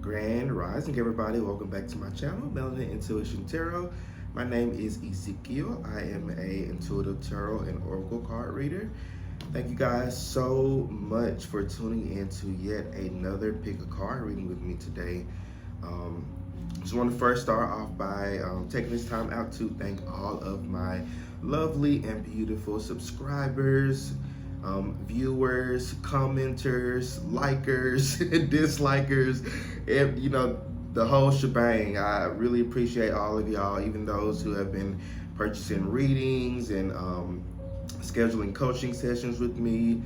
Grand Rising, everybody. Welcome back to my channel, Melanin Intuition Tarot. My name is Ezekiel. I am a intuitive tarot and oracle card reader. Thank you guys so much for tuning in to yet another pick a card reading with me today. Just want to first start off by taking this time out to thank all of my lovely and beautiful subscribers, viewers, commenters, likers, dislikers, the whole shebang. I really appreciate all of y'all, even those who have been purchasing readings and scheduling coaching sessions with me.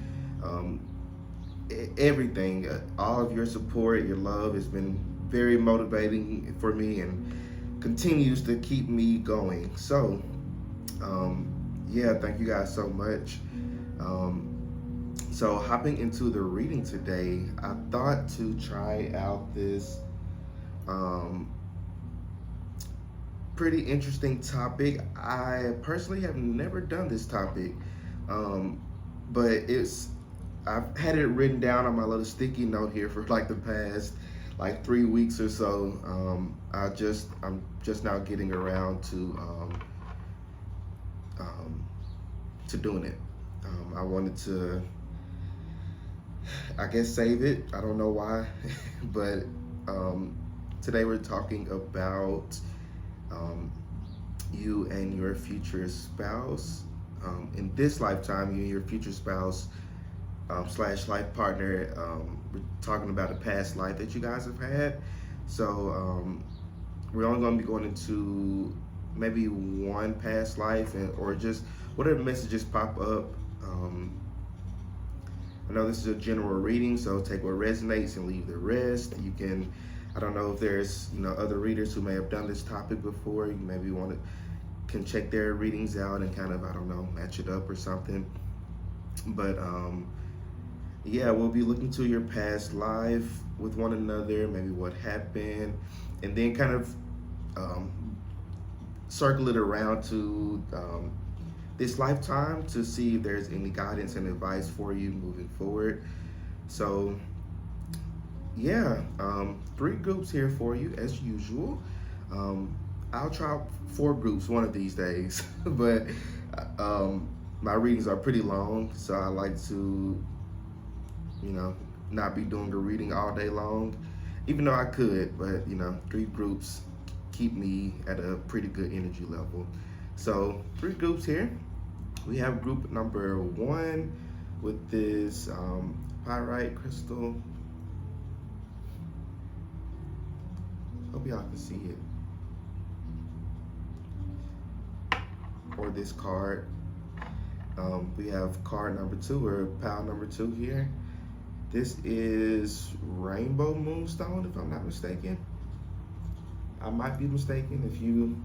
Everything, all of your support, your love has been very motivating for me and continues to keep me going. So, yeah, thank you guys so much. So hopping into the reading today, I thought to try out this pretty interesting topic. I personally have never done this topic, but I've had it written down on my little sticky note here for like the past 3 weeks or so. I'm just now getting around to doing it. I wanted to, I guess, save it. I don't know why, but today we're talking about you and your future spouse. In this lifetime, you and your future spouse slash life partner, we're talking about a past life that you guys have had. So we're only going to be going into maybe one past life, or just whatever messages pop up. I know this is a general reading, so take what resonates and leave the rest. You can, I don't know if there's other readers who may have done this topic before. You maybe can check their readings out and kind of, I don't know, match it up or something. But yeah, we'll be looking to your past life with one another, maybe what happened, and then kind of circle it around to this lifetime to see if there's any guidance and advice for you moving forward. So yeah, 3 groups here for you as usual. I'll try 4 groups one of these days, but my readings are pretty long, so I like to not be doing a reading all day long, even though I could, but 3 groups keep me at a pretty good energy level. So 3 groups here. We have group number 1 with this pyrite crystal. Hope y'all can see it. Or this card. We have card number 2, or pile number 2 here. This is Rainbow Moonstone, if I'm not mistaken. I might be mistaken. If you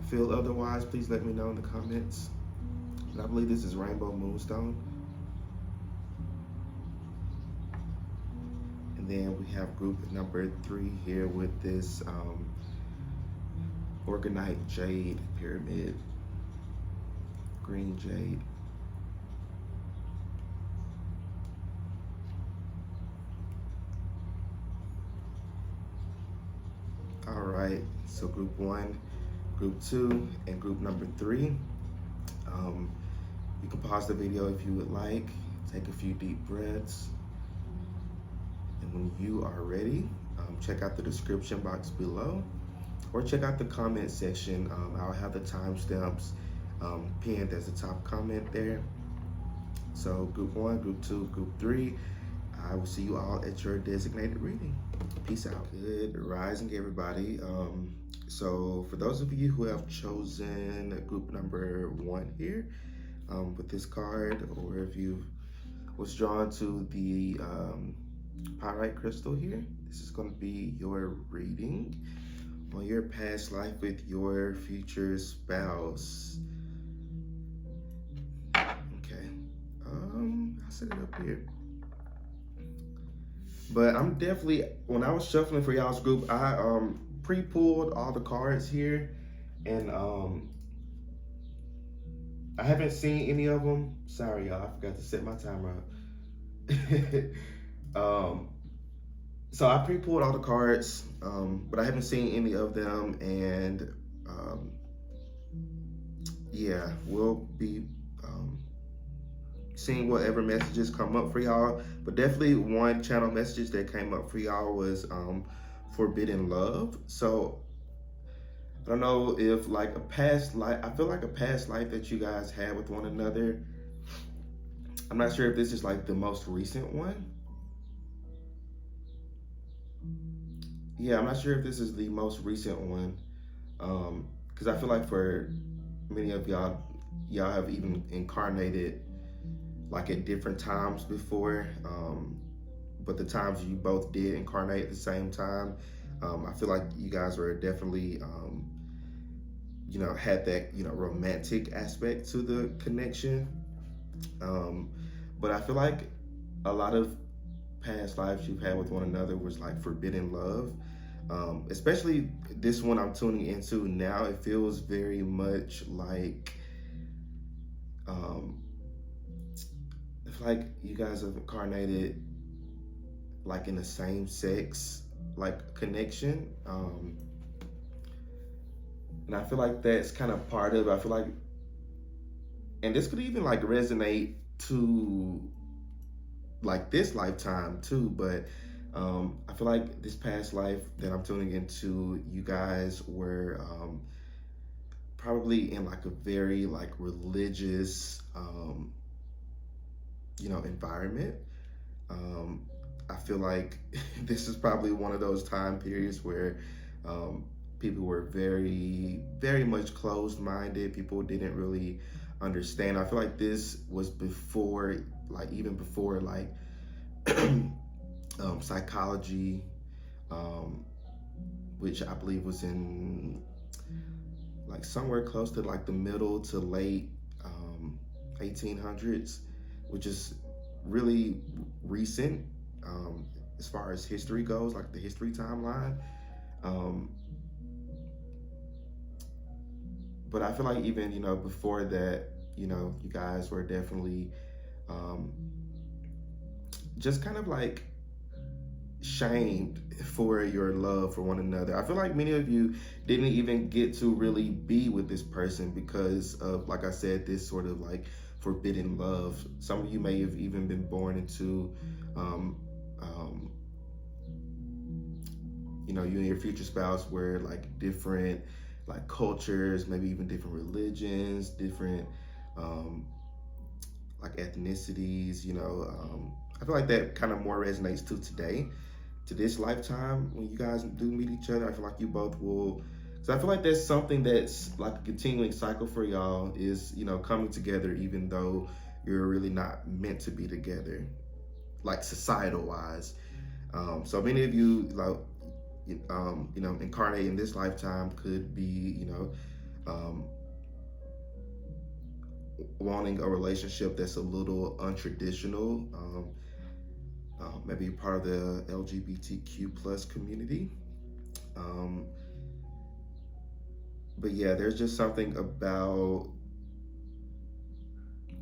feel otherwise, please let me know in the comments. But I believe this is Rainbow Moonstone. And then we have group number 3 here with this Organite Jade Pyramid, green jade. All right, so group 1, group 2, and group number 3. You can pause the video if you would like, take a few deep breaths, and when you are ready, check out the description box below, or check out the comment section. I'll have the timestamps pinned as a top comment there. So group 1, group 2, group 3, I will see you all at your designated reading. Peace out. Good rising, everybody. So for those of you who have chosen group number 1 here with this card, or if you was drawn to the pyrite crystal here, this is going to be your reading on your past life with your future spouse. Okay, I'll set it up here. But I'm definitely, when I was shuffling for y'all's group, I pre-pulled all the cards here, and I haven't seen any of them. Sorry, y'all, I forgot to set my timer up. So I pre-pulled all the cards, but I haven't seen any of them, and yeah, we'll be seeing whatever messages come up for y'all. But definitely one channel message that came up for y'all was forbidden love. So I don't know if like a past life, I feel like a past life that you guys had with one another. I'm not sure if this is like the most recent one. Yeah, I'm not sure if this is the most recent one. Because I feel like for many of y'all have even incarnated like at different times before. But the times you both did incarnate at the same time, I feel like you guys were definitely, had that, romantic aspect to the connection. But I feel like a lot of past lives you've had with one another was like forbidden love. Especially this one I'm tuning into now, it feels very much like, it's like you guys have incarnated like in the same sex like connection. And I feel like that's kind of part of it. I feel like, and this could even like resonate to like this lifetime too, but I feel like this past life that I'm tuning into, you guys were probably in like a very like religious environment. I feel like this is probably one of those time periods where people were very, very much closed-minded. People didn't really understand. I feel like this was before, like even before, like psychology, um, which I believe was in like somewhere close to like the middle to late 1800s, which is really recent as far as history goes, like the history timeline. Um, but I feel like even before that, you guys were definitely um, just kind of like shamed for your love for one another. I feel like many of you didn't even get to really be with this person because of, like I said, this sort of like forbidden love. Some of you may have even been born into you and your future spouse were like different like cultures, maybe even different religions, different like ethnicities. I feel like that kind of more resonates to today, to this lifetime. When you guys do meet each other, I feel like you both will. So I feel like that's something that's like a continuing cycle for y'all, is coming together even though you're really not meant to be together, like societal wise. So many of you like incarnate in this lifetime could be um, wanting a relationship that's a little untraditional. Maybe part of the LGBTQ plus community. But yeah, there's just something about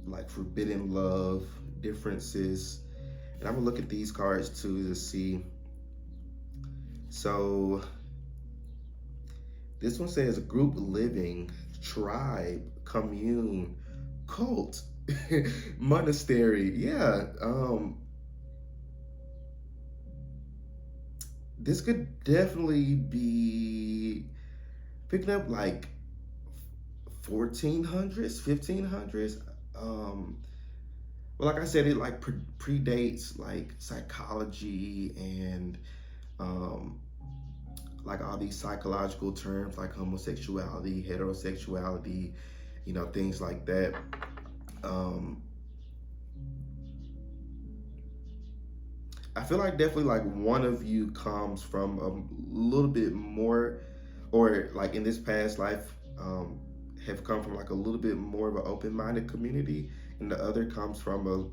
like forbidden love, differences. And I'm gonna look at these cards too to see. So this one says group living, tribe, commune, cult, monastery. Yeah. This could definitely be picking up like 1400s, 1500s. Well, like I said, it like predates like psychology and like all these psychological terms like homosexuality, heterosexuality, things like that. I feel like definitely like one of you comes from a little bit more, or like in this past life, have come from like a little bit more of an open-minded community, and the other comes from a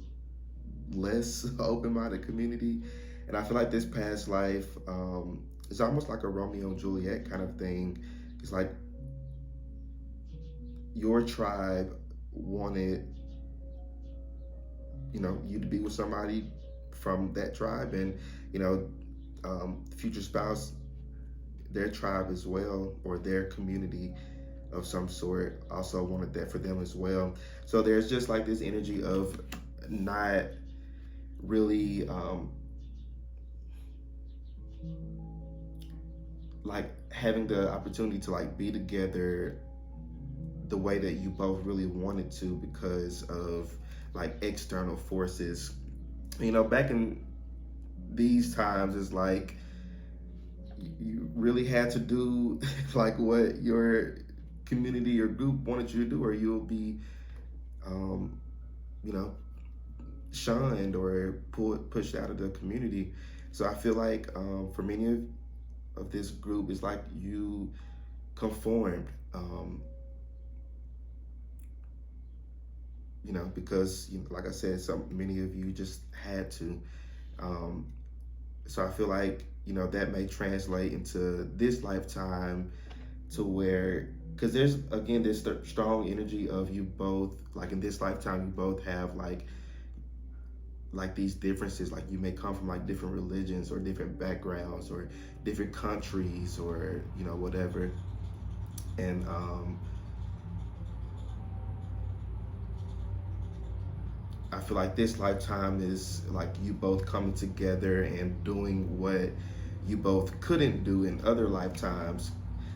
less open-minded community. And I feel like this past life is almost like a Romeo and Juliet kind of thing. It's like your tribe wanted you to be with somebody from that tribe, and future spouse, their tribe as well, or their community of some sort, also wanted that for them as well. So there's just like this energy of not really like having the opportunity to like be together the way that you both really wanted to because of like external forces. You know, back in these times, it's like you really had to do like what your community or group wanted you to do, or you'll be, you know, shunned or pushed out of the community. So I feel like for many of this group, it's like you conformed, you know, because you know, like I said, so many of you just had to. Um, so I feel like, you know, that may translate into this lifetime to where, because there's again this strong energy of you both, like in this lifetime, you both have like these differences. Like you may come from like different religions or different backgrounds or different countries or, you know, whatever. And I feel like this lifetime is like you both coming together and doing what you both couldn't do in other lifetimes.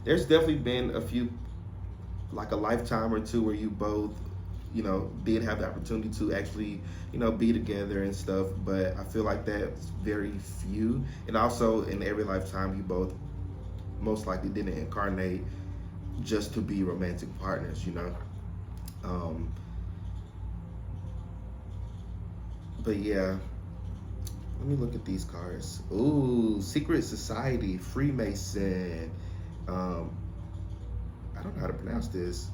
There's definitely been a few, like a lifetime or two, where you both, you know, did have the opportunity to actually, you know, be together and stuff. But I feel like that's very few. And also in every lifetime, you both most likely didn't incarnate just to be romantic partners, you know. But yeah, let me look at these cards. Ooh, secret society, Freemason. I don't know how to pronounce this.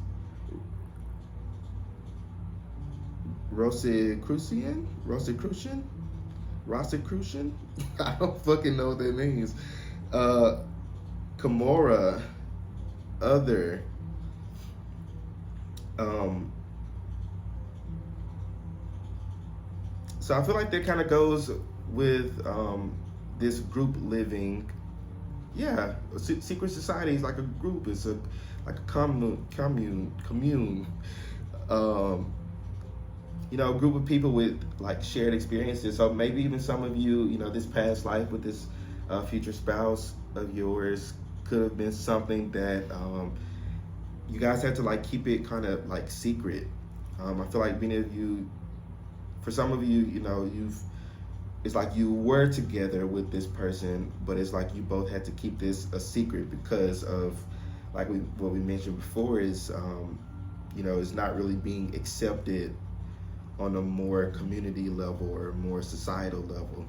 Rosicrucian? Rosicrucian? Rosicrucian? I don't fucking know what that means. Kimura, other. So I feel like that kind of goes with this group living. Yeah, a secret society is like a group. It's a like a commune. You know, a group of people with like shared experiences. So maybe even some of you, you know, this past life with this future spouse of yours could have been something that you guys had to like keep it kind of like secret. I feel like many of you, for some of you, you know, it's like you were together with this person, but it's like you both had to keep this a secret because of like what we mentioned before is, you know, it's not really being accepted on a more community level or more societal level.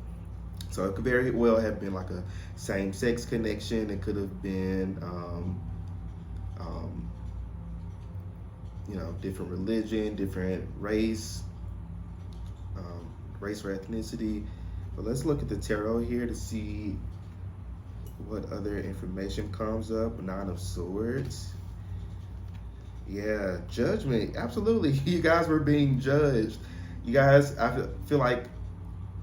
So it could very well have been like a same-sex connection. It could have been, you know, different religion, different race, race or ethnicity. But let's look at the tarot here to see what other information comes up. Nine of Swords. Yeah, judgment. Absolutely. You guys were being judged. You guys, I feel like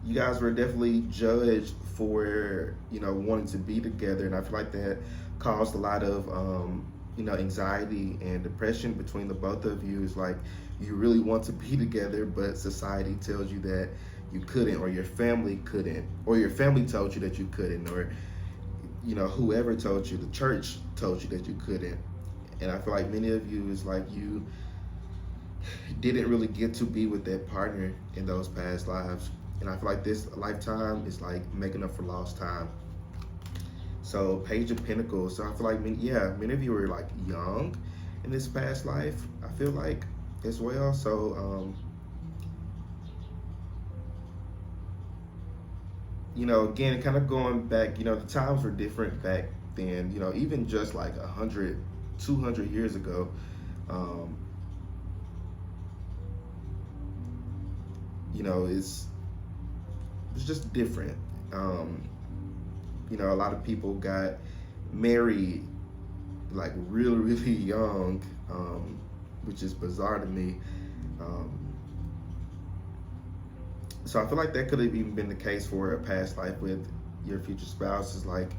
you guys were definitely judged for, you know, wanting to be together. And I feel like that caused a lot of, you know, anxiety and depression between the both of you. It's like you really want to be together, but society tells you that you couldn't, or your family couldn't, or your family told you that you couldn't, or, you know, whoever told you, the church told you that you couldn't. And I feel like many of you is like you didn't really get to be with that partner in those past lives. And I feel like this lifetime is like making up for lost time. So Page of Pentacles. So I feel like, many of you were like young in this past life, I feel like, as well. So, you know, again, kind of going back, you know, the times were different back then, you know, even just like 100, 200 years ago. You know, it's just different. You know, a lot of people got married like really, really young, which is bizarre to me. So I feel like that could have even been the case for a past life with your future spouse is like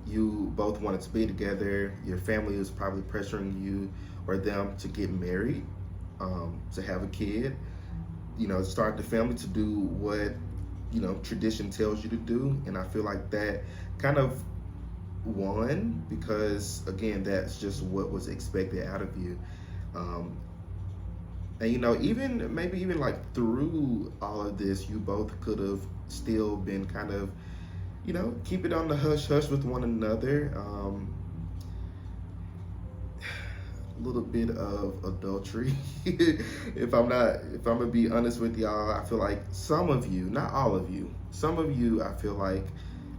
you both wanted to be together. Your family is probably pressuring you or them to get married, to have a kid, start the family, to do what tradition tells you to do. And I feel like that kind of won because again, that's just what was expected out of you. Um, and even maybe even like through all of this, you both could have still been kind of keep it on the hush hush with one another. A little bit of adultery. If I'm gonna be honest with y'all, I feel like some of you, not all of you, some of you, I feel like,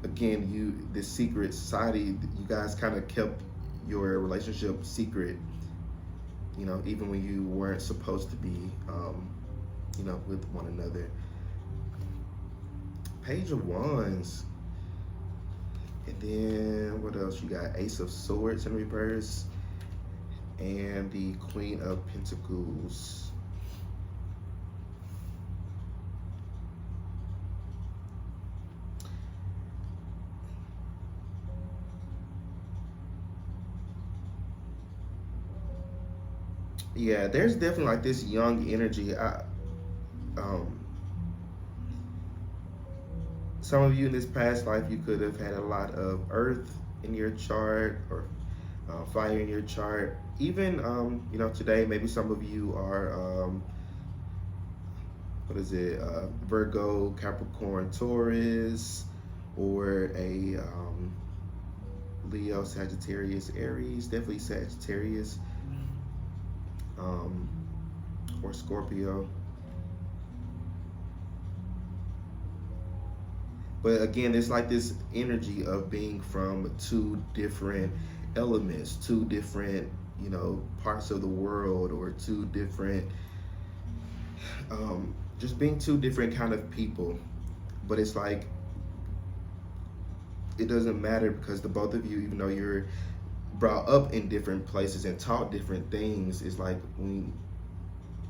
again, this secret society, you guys kind of kept your relationship secret, even when you weren't supposed to be, with one another. Page of Wands. And then what else? You got Ace of Swords in reverse and the Queen of Pentacles. Yeah, there's definitely like this young energy. Some of you in this past life, you could have had a lot of earth in your chart or fire in your chart. Even, today, maybe some of you are, Virgo, Capricorn, Taurus, or a Leo, Sagittarius, Aries, definitely Sagittarius, or Scorpio. But again, it's like this energy of being from two different elements, two different, parts of the world, or two different, just being two different kind of people. But it's like, it doesn't matter because the both of you, even though you're brought up in different places and taught different things, it's like when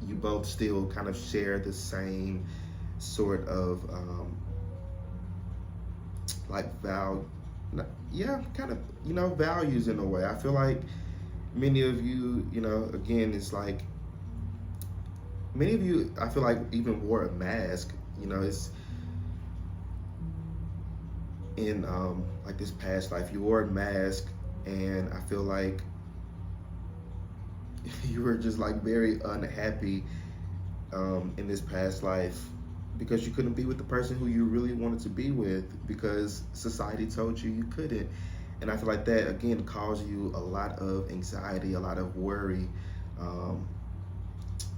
you both still kind of share the same sort of, values in a way. I feel like many of you, again, it's like many of you, I feel like, even wore a mask. It's in like this past life, you wore a mask, and I feel like you were just like very unhappy in this past life because you couldn't be with the person who you really wanted to be with because society told you couldn't. And I feel like that, again, caused you a lot of anxiety, a lot of worry.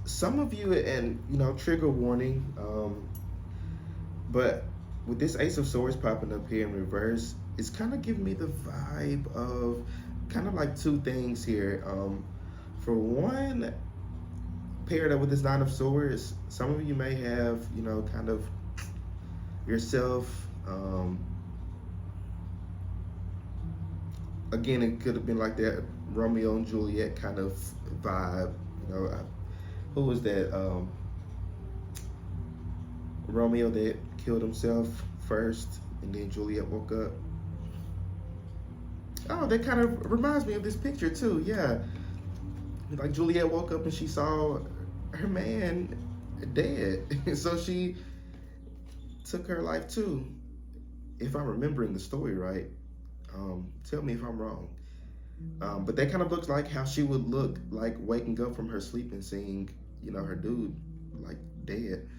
Some of you, and, trigger warning, but with this Ace of Swords popping up here in reverse, it's kind of giving me the vibe of kind of like two things here. For one, paired up with this Nine of Swords, some of you may have, kind of yourself, again, it could have been like that Romeo and Juliet kind of vibe. Who was that? Romeo that killed himself first, and then Juliet woke up. Oh, that kind of reminds me of this picture too. Yeah, like Juliet woke up and she saw her man dead, so she took her life too. If I'm remembering the story right, tell me if I'm wrong. But that kind of looks like how she would look like waking up from her sleep and seeing, her dude like dead.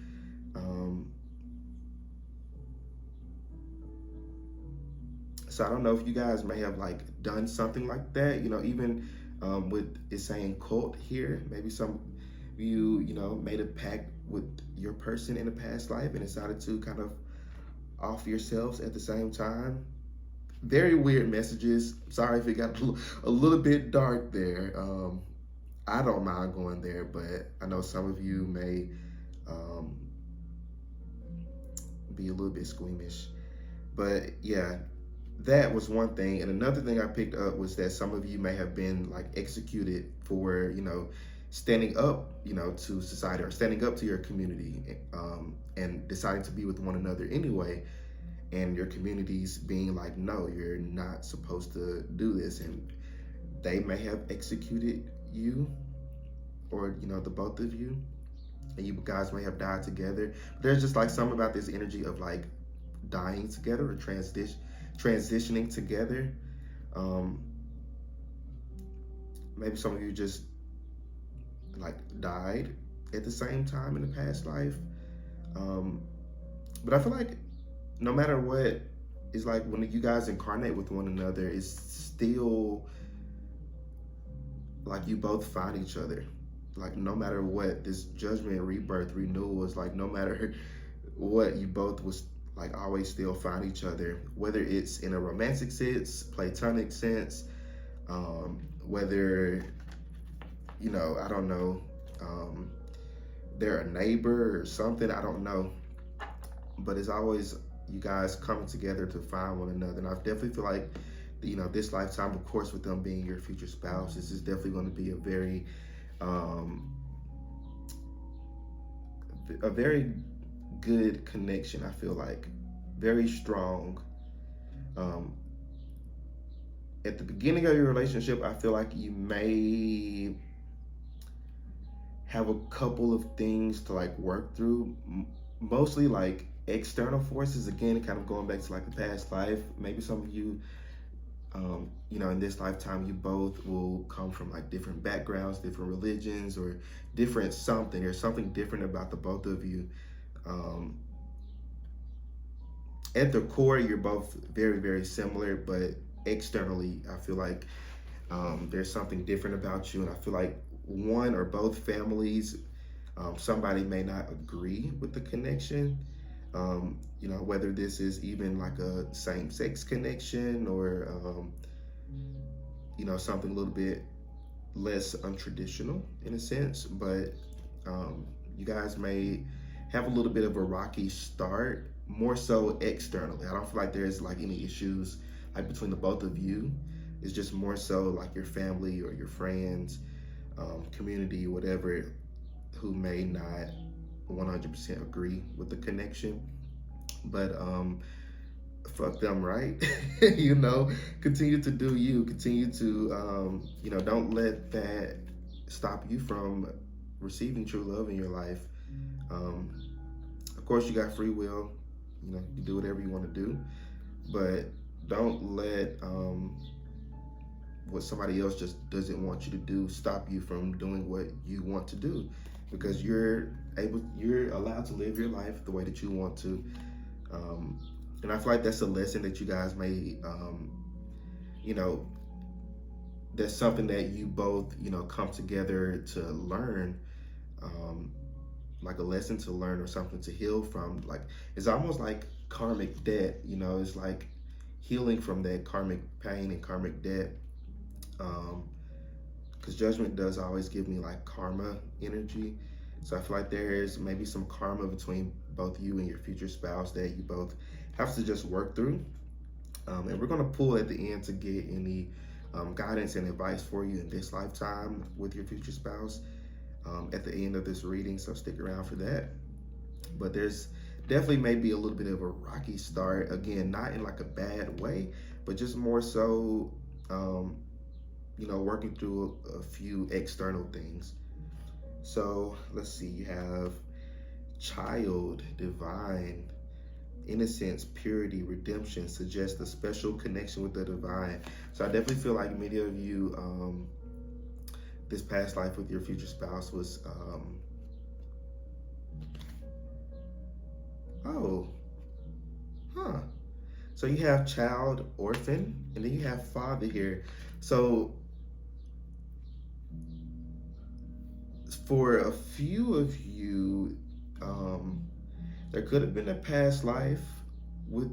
So I don't know if you guys may have like done something like that, even with it saying cult here, maybe some of you, made a pact with your person in a past life and decided to kind of off yourselves at the same time. Very weird messages. Sorry if it got a little bit dark there. I don't mind going there, but I know some of you may be a little bit squeamish. But yeah, that was one thing. And another thing I picked up was that some of you may have been like executed for, standing up, to society or standing up to your community, and deciding to be with one another anyway. and your communities being like, no, you're not supposed to do this, and they may have executed you, or the both of you, and you guys may have died together. There's just like something about this energy of like dying together or transitioning together. um Maybe some of you just like died at the same time in the past life. um but I feel like no matter what, it's like when you guys incarnate with one another, it's still like you both find each other. Like no matter what, this judgment, rebirth, renewal is like no matter what, you both was like always still find each other, whether it's in a romantic sense, platonic sense, whether I don't know, they're a neighbor or something, I don't know, but it's always you guys coming together to find one another. And I definitely feel like this lifetime, of course, with them being your future spouse, this is definitely going to be a very good connection. I feel like very strong. At the beginning of your relationship, I feel like you may have a couple of things to like work through, mostly like external forces. Again, kind of going back to like the past life. Maybe some of you, in this lifetime, you both will come from like different backgrounds, different religions, or different something. There's something different about the both of you. At the core, you're both very, very similar, but externally, I feel like there's something different about you. And I feel like one or both families, somebody may not agree with the connection. Whether this is even like a same-sex connection or, something a little bit less untraditional in a sense. But you guys may have a little bit of a rocky start, more so externally. I don't feel like there's like any issues like between the both of you. It's just more so like your family or your friends, community, whatever, who may not 100% agree with the connection. But fuck them, right? Continue to do you. Continue to don't let that stop you from receiving true love in your life. Of course, you got free will. You do whatever you want to do, but don't let what somebody else just doesn't want you to do stop you from doing what you want to do, because you're allowed to live your life the way that you want to. And I feel like that's a lesson that you guys may, that's something that you both, come together to learn, like a lesson to learn or something to heal from. Like, it's almost like karmic debt, it's like healing from that karmic pain and karmic debt. Because judgment does always give me like karma energy. So I feel like there's maybe some karma between both you and your future spouse that you both have to just work through. And we're going to pull at the end to get any guidance and advice for you in this lifetime with your future spouse at the end of this reading. So stick around for that. But there's definitely maybe a little bit of a rocky start. Again, not in like a bad way, but just more so, working through a few external things. So let's see, you have child, divine, innocence, purity, redemption, suggests a special connection with the divine. So I definitely feel like many of you, this past life with your future spouse was, so you have child, orphan, and then you have father here. So for a few of you, there could have been a past life with,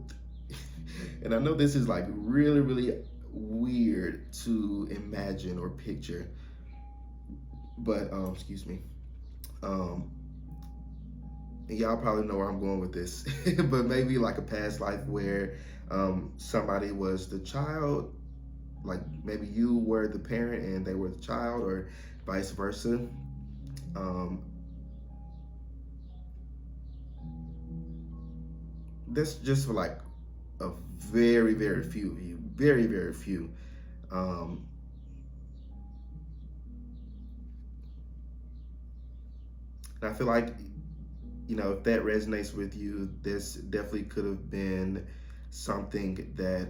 and I know this is like really, really weird to imagine or picture, but excuse me, and y'all probably know where I'm going with this, but maybe like a past life where somebody was the child, like maybe you were the parent and they were the child, or vice versa. That's just for like a very, very few of you, very, very few. Um, and I feel like, if that resonates with you, this definitely could have been something that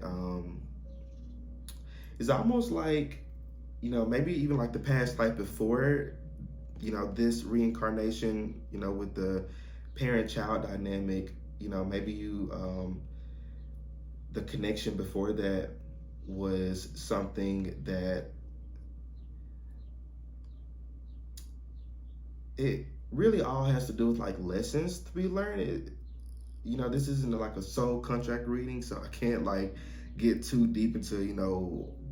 is almost like, maybe even like the past life before, this reincarnation, with the parent-child dynamic, maybe the connection before that was something that it really all has to do with like lessons to be learned. This isn't like a soul contract reading, so I can't like get too deep into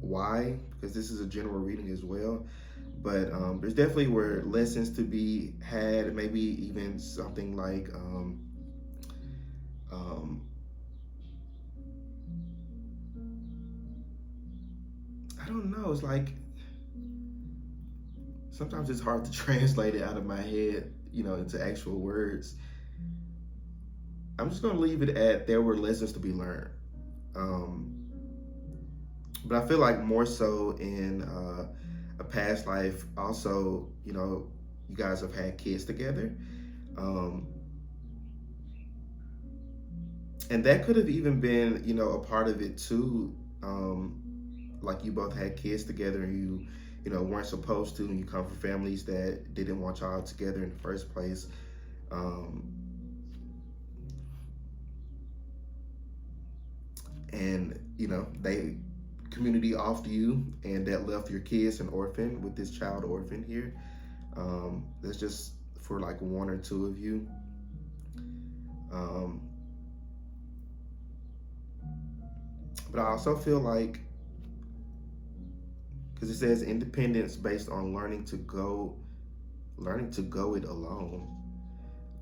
why, because this is a general reading as well. But there's definitely were lessons to be had, maybe even something like um, I don't know. It's like sometimes it's hard to translate it out of my head, into actual words. I'm just gonna leave it at there were lessons to be learned. Um, but I feel like more so in a past life, also, you guys have had kids together. Um, and that could have even been, a part of it too. Like you both had kids together and weren't supposed to, and you come from families that didn't want y'all together in the first place. Um, and they community off you, and that left your kids an orphan with this child orphan here. That's just for like one or two of you. Um, but I also feel like, because it says independence based on learning to go it alone,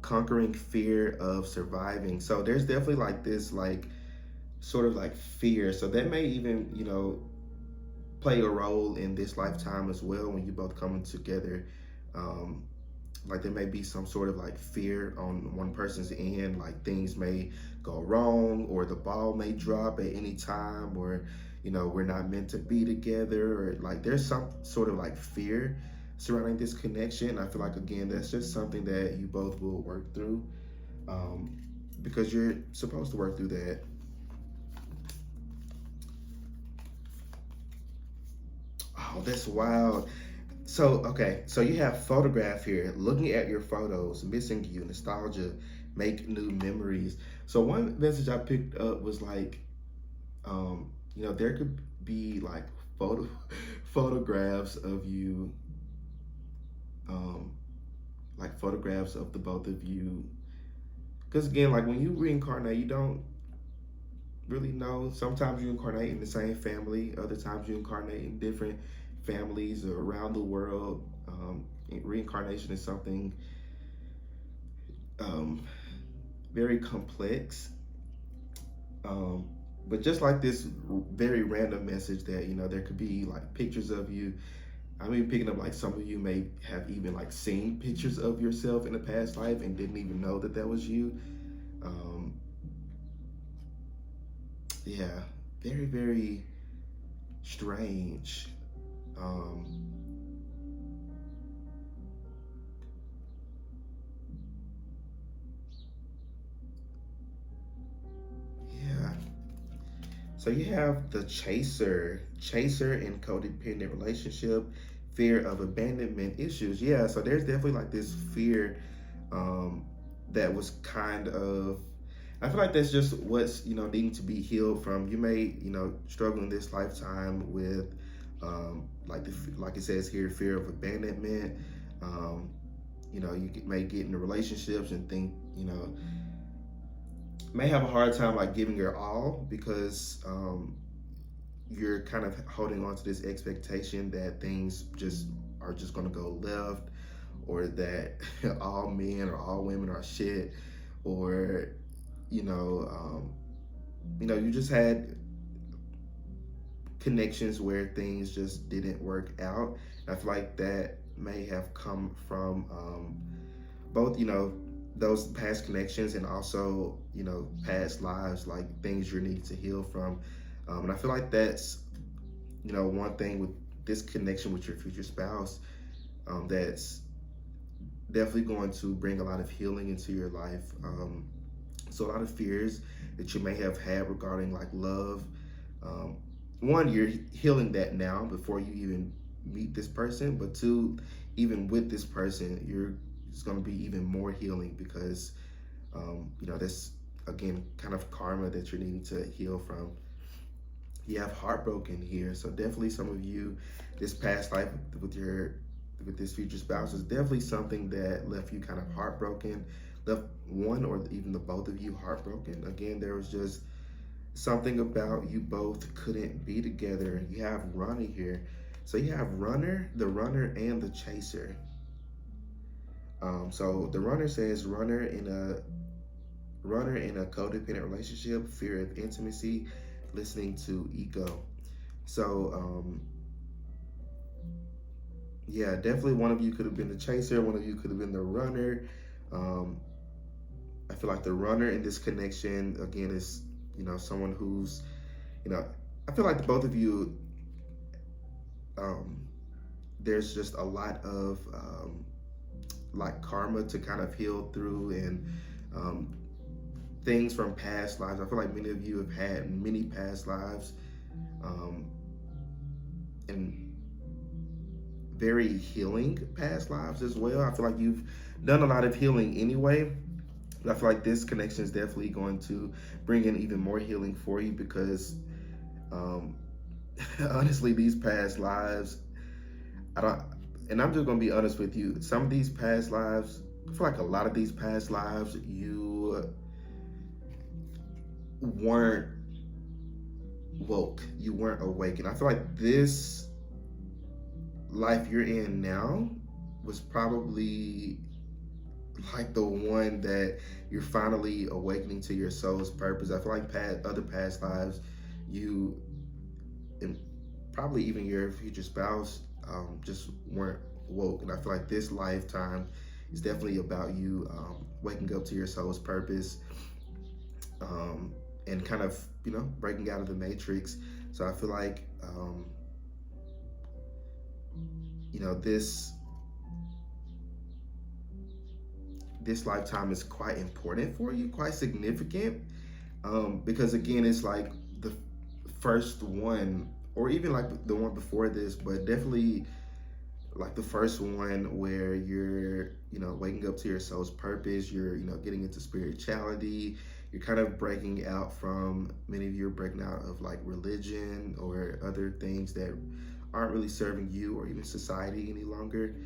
conquering fear of surviving. So there's definitely like this like sort of like fear. So that may even play a role in this lifetime as well, when you both coming together. Like there may be some sort of like fear on one person's end, like things may go wrong, or the ball may drop at any time, or we're not meant to be together, or like there's some sort of like fear surrounding this connection. I feel like, again, that's just something that you both will work through, because you're supposed to work through that. Oh, that's wild. So, okay, so you have photograph here. Looking at your photos, missing you, nostalgia, make new memories. So one message I picked up was like, there could be like photographs of you, um, like photographs of the both of you. Because again, like when you reincarnate, you don't really know. Sometimes you incarnate in the same family. Other times you incarnate in different families around the world. Reincarnation is something very complex. But just like this very random message that, there could be like pictures of you. I mean, picking up like some of you may have even like seen pictures of yourself in a past life and didn't even know that that was you. Yeah, very, very strange. Yeah. So you have the chaser in codependent relationship, fear of abandonment issues. Yeah, so there's definitely like this fear um, that was kind of, I feel like that's just what's needing to be healed from. You may struggle in this lifetime with like it says here, fear of abandonment. Um, may get into relationships and think may have a hard time like giving your all, because you're kind of holding on to this expectation that things just are just going to go left, or that all men or all women are shit, or you just had connections where things just didn't work out. I feel like that may have come from both those past connections, and also, past lives, like things you're needing to heal from. And I feel like that's, one thing with this connection with your future spouse, that's definitely going to bring a lot of healing into your life. So a lot of fears that you may have had regarding like love. Um, One, you're healing that now before you even meet this person, but two, even with this person, it's going to be even more healing because that's again kind of karma that you're needing to heal from. You have heartbroken here, so definitely some of you, this past life with this future spouse is definitely something that left you kind of heartbroken, left one or even the both of you heartbroken. Again, there was just something about you both couldn't be together. You have runner here, so you have the runner and the chaser. So the runner says runner in a codependent relationship, fear of intimacy, listening to ego. So yeah, definitely one of you could have been the chaser, one of you could have been the runner. I feel like the runner in this connection again is someone who's I feel like both of you, there's just a lot of like karma to kind of heal through, and things from past lives. I feel like many of you have had many past lives, and very healing past lives as well. I feel like you've done a lot of healing anyway. I feel like this connection is definitely going to bring in even more healing for you because honestly, these past lives, and I'm just going to be honest with you, some of these past lives, I feel like a lot of these past lives, you weren't woke, you weren't awakened. I feel like this life you're in now was probably like the one that you're finally awakening to your soul's purpose. I feel like other past lives, you and probably even your future spouse just weren't woke. And I feel like this lifetime is definitely about you waking up to your soul's purpose, and kind of breaking out of the matrix. So I feel like this lifetime is quite important for you, quite significant, because again, it's like the first one, or even like the one before this, but definitely like the first one where you're waking up to your soul's purpose. You're getting into spirituality. You're kind of breaking out from, many of you are breaking out of like religion or other things that aren't really serving you or even society any longer.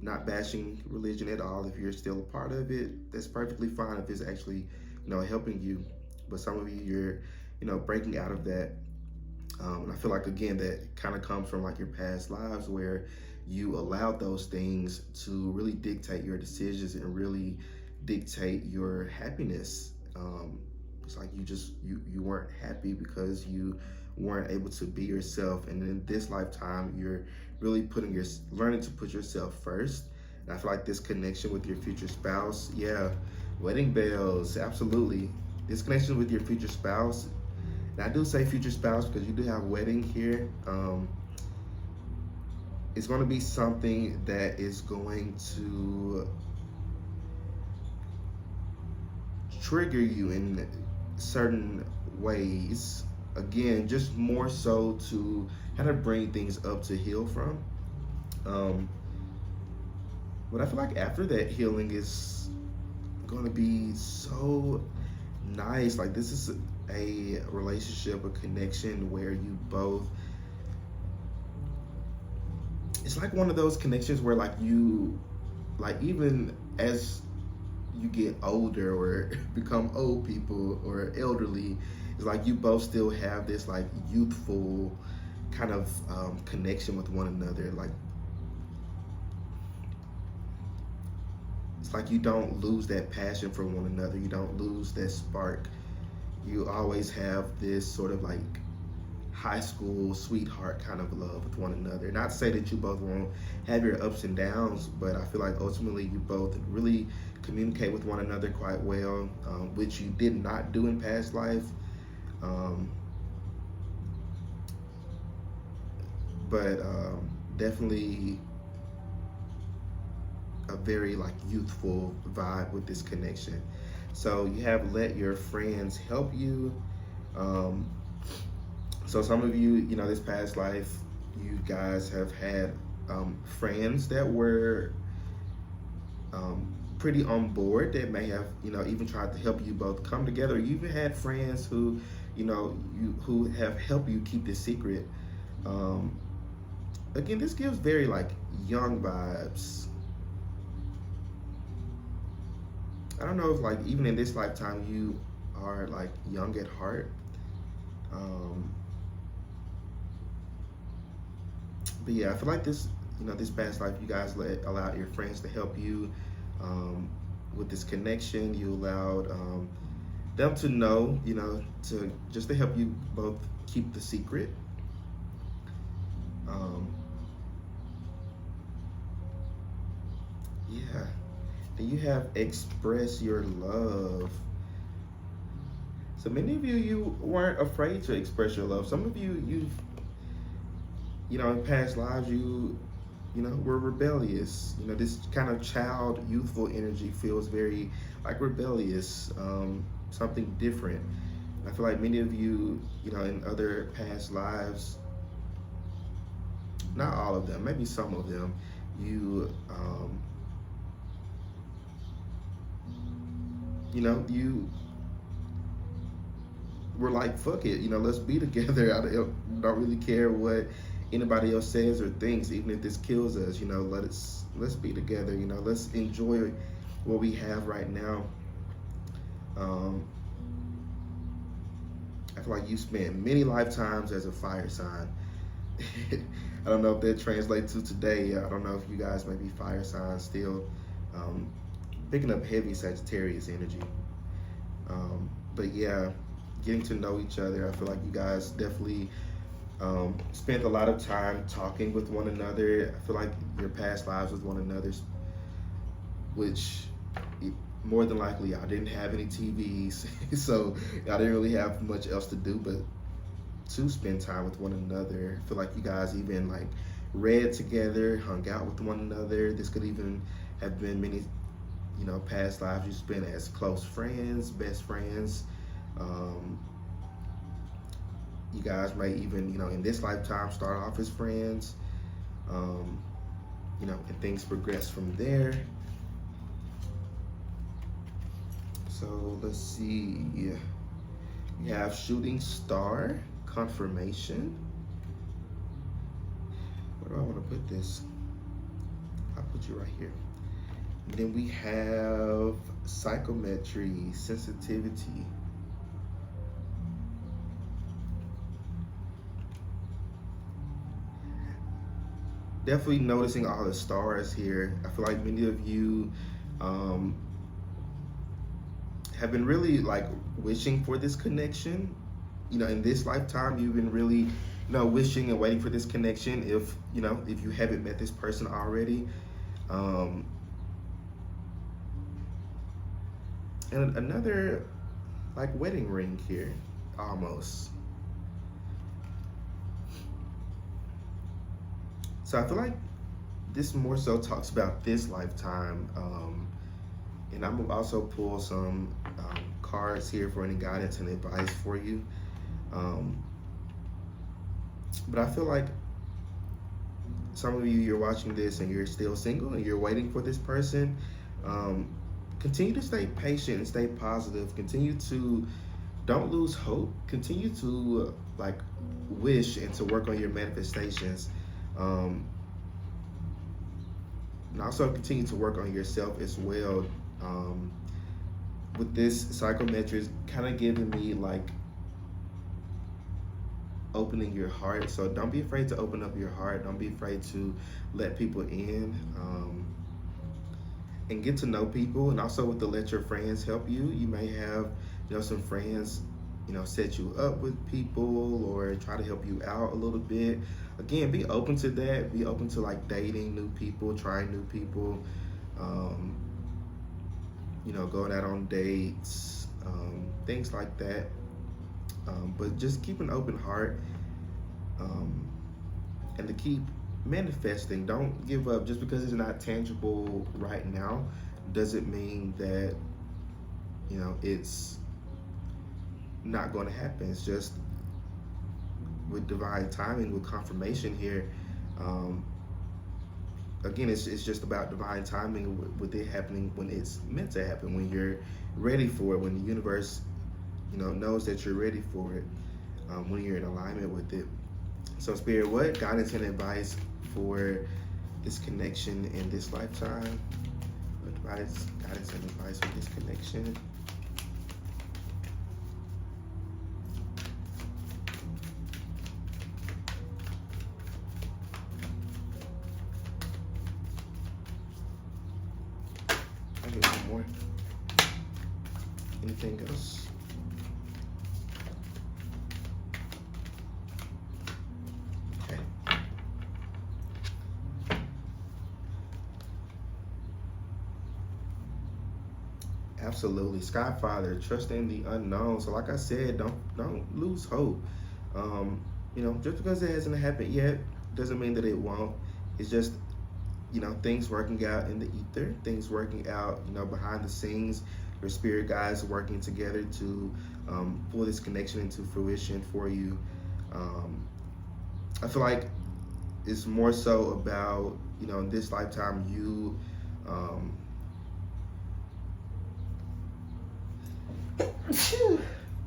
Not bashing religion at all. If you're still a part of it, that's perfectly fine if it's actually helping you. But some of you, you're breaking out of that. And I feel like again that kind of comes from like your past lives where you allowed those things to really dictate your decisions and really dictate your happiness. It's like you weren't happy because you weren't able to be yourself. And in this lifetime, you're really learning to put yourself first. And I feel like this connection with your future spouse, yeah, wedding bells, absolutely. This connection with your future spouse, and I do say future spouse because you do have wedding here. It's going to be something that is going to trigger you in certain ways. Again, just more so to kind of bring things up to heal from. But I feel like after that healing is going to be so nice. Like this is a relationship, a connection where you both, it's like one of those connections where like even as you get older or become old people or elderly, it's like you both still have this like youthful kind of connection with one another. Like it's like you don't lose that passion for one another. You don't lose that spark. You always have this sort of like high school sweetheart kind of love with one another. Not to say that you both won't have your ups and downs, but I feel like ultimately you both really communicate with one another quite well, which you did not do in past life. But definitely a very like youthful vibe with this connection. So you have let your friends help you. So some of you, this past life, you guys have had friends that were pretty on board, that may have, even tried to help you both come together. You even had friends who, who have helped you keep this secret. Again, this gives very like young vibes. I don't know if like even in this lifetime you are like young at heart. But yeah, I feel like this, this past life, you guys allowed your friends to help you with this connection. You allowed them to know, to help you both keep the secret. Yeah. Then you have express your love. So many of you, you weren't afraid to express your love. Some of you, in past lives, you were rebellious. This kind of child, youthful energy feels very like rebellious, something different. I feel like many of you, in other past lives, not all of them, maybe some of them, you, you were like, fuck it, let's be together. I don't really care what anybody else says or thinks, even if this kills us. Let's be together. Let's enjoy what we have right now. I feel like you spent many lifetimes as a fire sign. I don't know if that translates to today. I don't know if you guys may be fire signs still. Picking up heavy Sagittarius energy. But yeah, getting to know each other. I feel like you guys definitely spent a lot of time talking with one another. I feel like your past lives with one another, which more than likely y'all didn't have any TVs, so y'all didn't really have much else to do but to spend time with one another. I feel like you guys even like read together, hung out with one another. This could even have been many, past lives you spent as close friends, best friends. You guys may even, in this lifetime start off as friends, and things progress from there. So let's see. You have shooting star, confirmation. Where do I want to put this? I'll put you right here. And then we have psychometry, sensitivity. Definitely noticing all the stars here. I feel like many of you have been really like wishing for this connection. In this lifetime, you've been really, wishing and waiting for this connection. If you haven't met this person already, and another like wedding ring here, almost. So I feel like this more so talks about this lifetime. And I'm gonna also pull some cards here for any guidance and advice for you. But I feel like some of you, you're watching this and you're still single and you're waiting for this person. Continue to stay patient and stay positive. Continue to, don't lose hope. Continue to like wish and to work on your manifestations. And also continue to work on yourself as well. With this psychometry, kind of giving me like opening your heart. So don't be afraid to open up your heart. Don't be afraid to let people in, and get to know people. And also with the let your friends help you. You may have some friends set you up with people or try to help you out a little bit. Again, be open to that. Be open to like dating new people, trying new people, um, going out on dates, things like that. But just keep an open heart, um, and to keep manifesting. Don't give up just because it's not tangible right now. Doesn't mean that it's not going to happen. It's just with divine timing, with confirmation here. Um, Again, it's just about divine timing with it happening when it's meant to happen, when you're ready for it, when the universe, knows that you're ready for it, when you're in alignment with it. So, Spirit, what guidance and advice for this connection in this lifetime? What guidance and advice for this connection? I need one more. Anything else? Okay. Absolutely, Sky Father, trust in the unknown. So, like I said, don't lose hope. Just because it hasn't happened yet doesn't mean that it won't. It's just things working out in the ether, things working out behind the scenes. Your spirit guides working together to pull this connection into fruition for you. I feel like it's more so about in this lifetime you.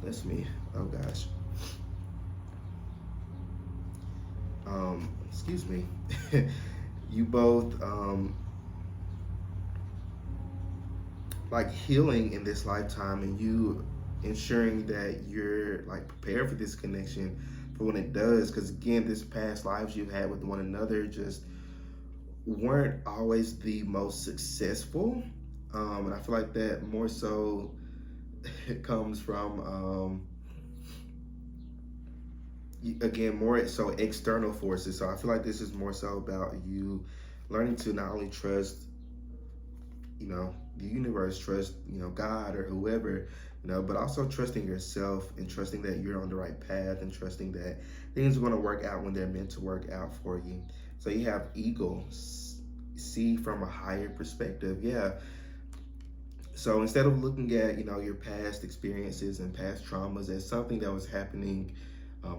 That's me. Oh gosh. Excuse me. You both like healing in this lifetime, and you ensuring that you're like prepared for this connection for when it does. Because again, this past lives you've had with one another just weren't always the most successful, and I feel like that more so it comes from again more so external forces. So I feel like this is more so about you learning to not only trust the universe, trust God or whoever, but also trusting yourself and trusting that you're on the right path and trusting that things are going to work out when they're meant to work out for you. So you have eagle, see from a higher perspective. Yeah. So instead of looking at your past experiences and past traumas as something that was happening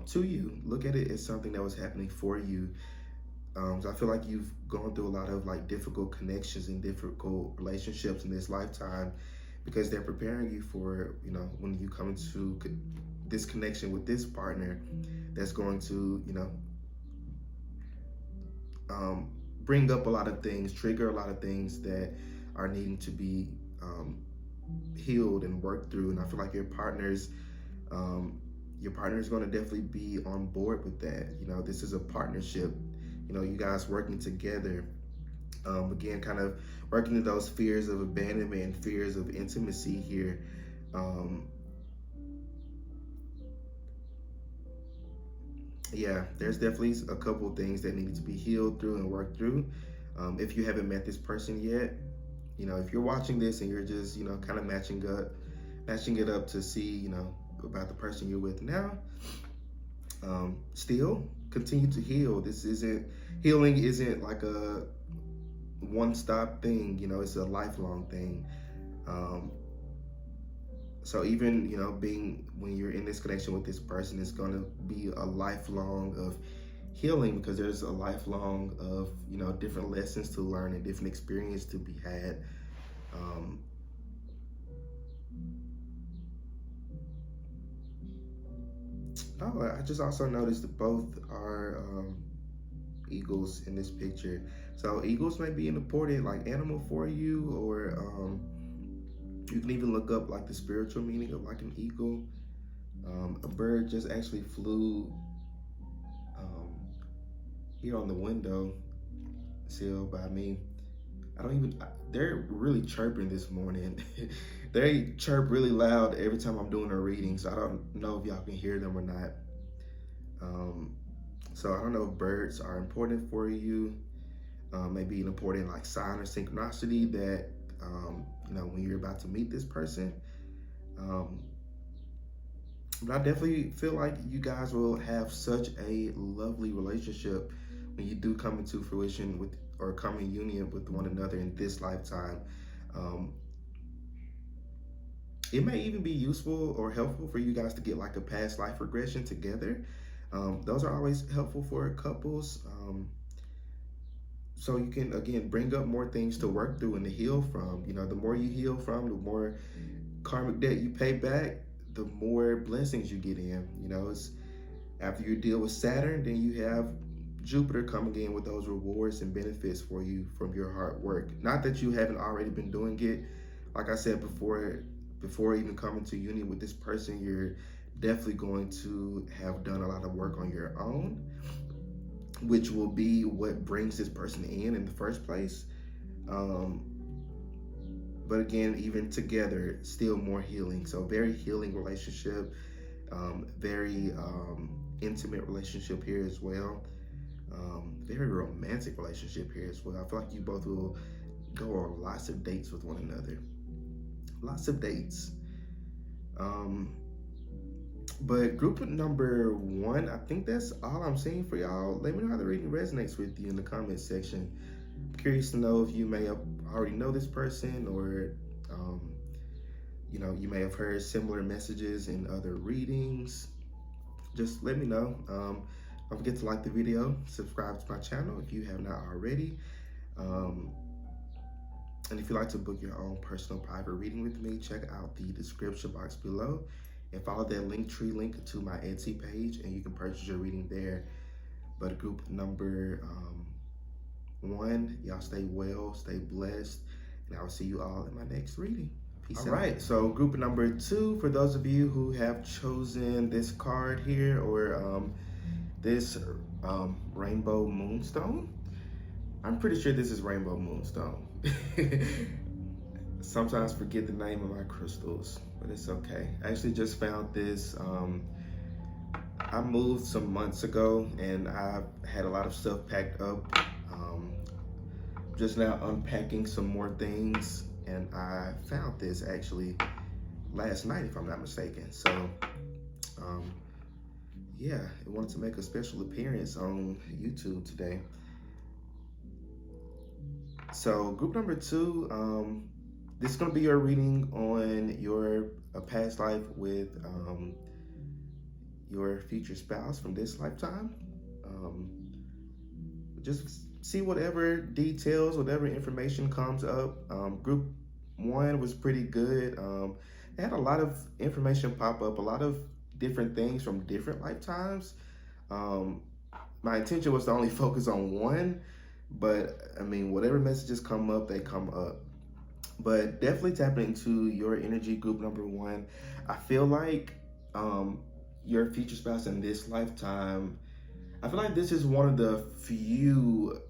to you, look at it as something that was happening for you. So I feel like you've gone through a lot of like difficult connections and difficult relationships in this lifetime because they're preparing you for when you come into this connection with this partner that's going to bring up a lot of things, trigger a lot of things that are needing to be healed and worked through. And I feel like your partner is going to definitely be on board with that. This is a partnership. You guys working together. Again, kind of working through those fears of abandonment and fears of intimacy here. Yeah, there's definitely a couple of things that need to be healed through and worked through. If you haven't met this person yet, if you're watching this and you're just, kind of matching it up to see, about the person you're with now, still continue to heal. Healing isn't like a one-stop thing, it's a lifelong thing. So even, being when you're in this connection with this person, it's going to be a lifelong of healing because there's a lifelong of, different lessons to learn and different experience to be had. I just also noticed that both are eagles in this picture. So eagles might be an important like animal for you, or you can even look up like the spiritual meaning of like an eagle. A bird just actually flew here on the window sill by me. they're really chirping this morning. They chirp really loud every time I'm doing a reading, so I don't know if y'all can hear them or not. So I don't know if birds are important for you. Maybe an important like sign or synchronicity that when you're about to meet this person. But I definitely feel like you guys will have such a lovely relationship when you do come into fruition with or come in union with one another in this lifetime. Um, it may even be useful or helpful for you guys to get like a past life regression together. Those are always helpful for couples. So you can again bring up more things to work through and to heal from. The more you heal from, the more karmic debt you pay back, the more blessings you get in. It's after you deal with Saturn, then you have Jupiter coming in with those rewards and benefits for you from your hard work. Not that you haven't already been doing it. Like I said before even coming to union with this person, you're definitely going to have done a lot of work on your own, which will be what brings this person in the first place. But again, even together, still more healing. So very healing relationship, very intimate relationship here as well. Very romantic relationship here as well. I feel like you both will go on lots of dates with one another. Lots of dates. But group number 1, I think that's all I'm seeing for y'all. Let me know how the reading resonates with you in the comment section. I'm curious to know if you may have already know this person, or you may have heard similar messages in other readings. Just let me know. Don't forget to like the video, subscribe to my channel if you have not already. And if you'd like to book your own personal private reading with me, check out the description box below and follow that Linktree link to my Etsy page, and you can purchase your reading there. But group number 1, y'all stay well, stay blessed, and I will see you all in my next reading. Peace out. All right, so group number 2, for those of you who have chosen this card here, or this rainbow moonstone. I'm pretty sure this is rainbow moonstone. Sometimes forget the name of my crystals, but it's okay. I actually just found this. I moved some months ago and I had a lot of stuff packed up. Just now unpacking some more things, and I found this actually last night, if I'm not mistaken. So yeah, it wanted to make a special appearance on YouTube today. So group number 2, this is going to be your reading on your past life with your future spouse from this lifetime. Just see whatever details, whatever information comes up. Group 1 was pretty good. It had a lot of information pop up, a lot of different things from different lifetimes. My intention was to only focus on one, but I mean, whatever messages come up, they come up. But definitely tap into your energy, group number 1. I feel like your future spouse in this lifetime, I feel like this is one of the few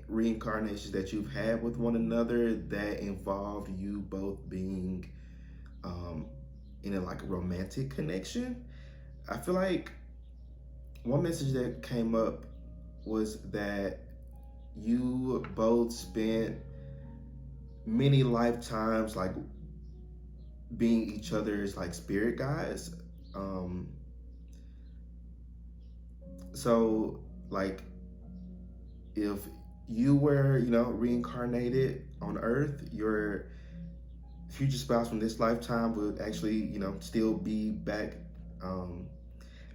reincarnations that you've had with one another that involve you both being in a like a romantic connection. I feel like one message that came up was that you both spent many lifetimes like being each other's like spirit guides. So like if you were, reincarnated on Earth, your future spouse from this lifetime would actually, still be back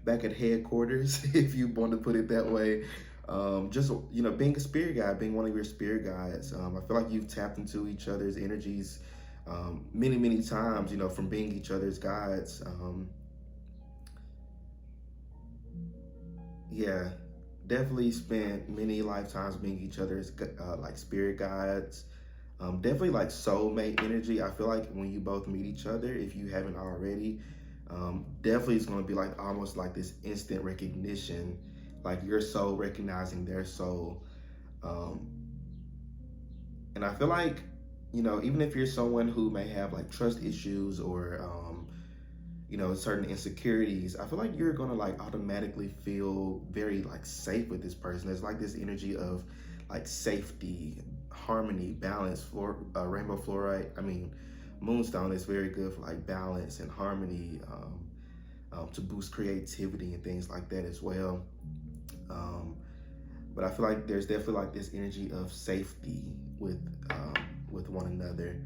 at headquarters, if you want to put it that way. Just, being a spirit guide, being one of your spirit guides. I feel like you've tapped into each other's energies many, many times, from being each other's guides. Yeah, definitely spent many lifetimes being each other's like spirit guides. Definitely like soulmate energy. I feel like when you both meet each other, if you haven't already, definitely it's going to be like almost like this instant recognition, like your soul recognizing their soul. And I feel like even if you're someone who may have like trust issues or certain insecurities, I feel like you're gonna like automatically feel very like safe with this person. There's like this energy of like safety, harmony, balance. Rainbow fluorite, moonstone is very good for like balance and harmony, to boost creativity and things like that as well. Um, but I feel like there's definitely like this energy of safety with one another,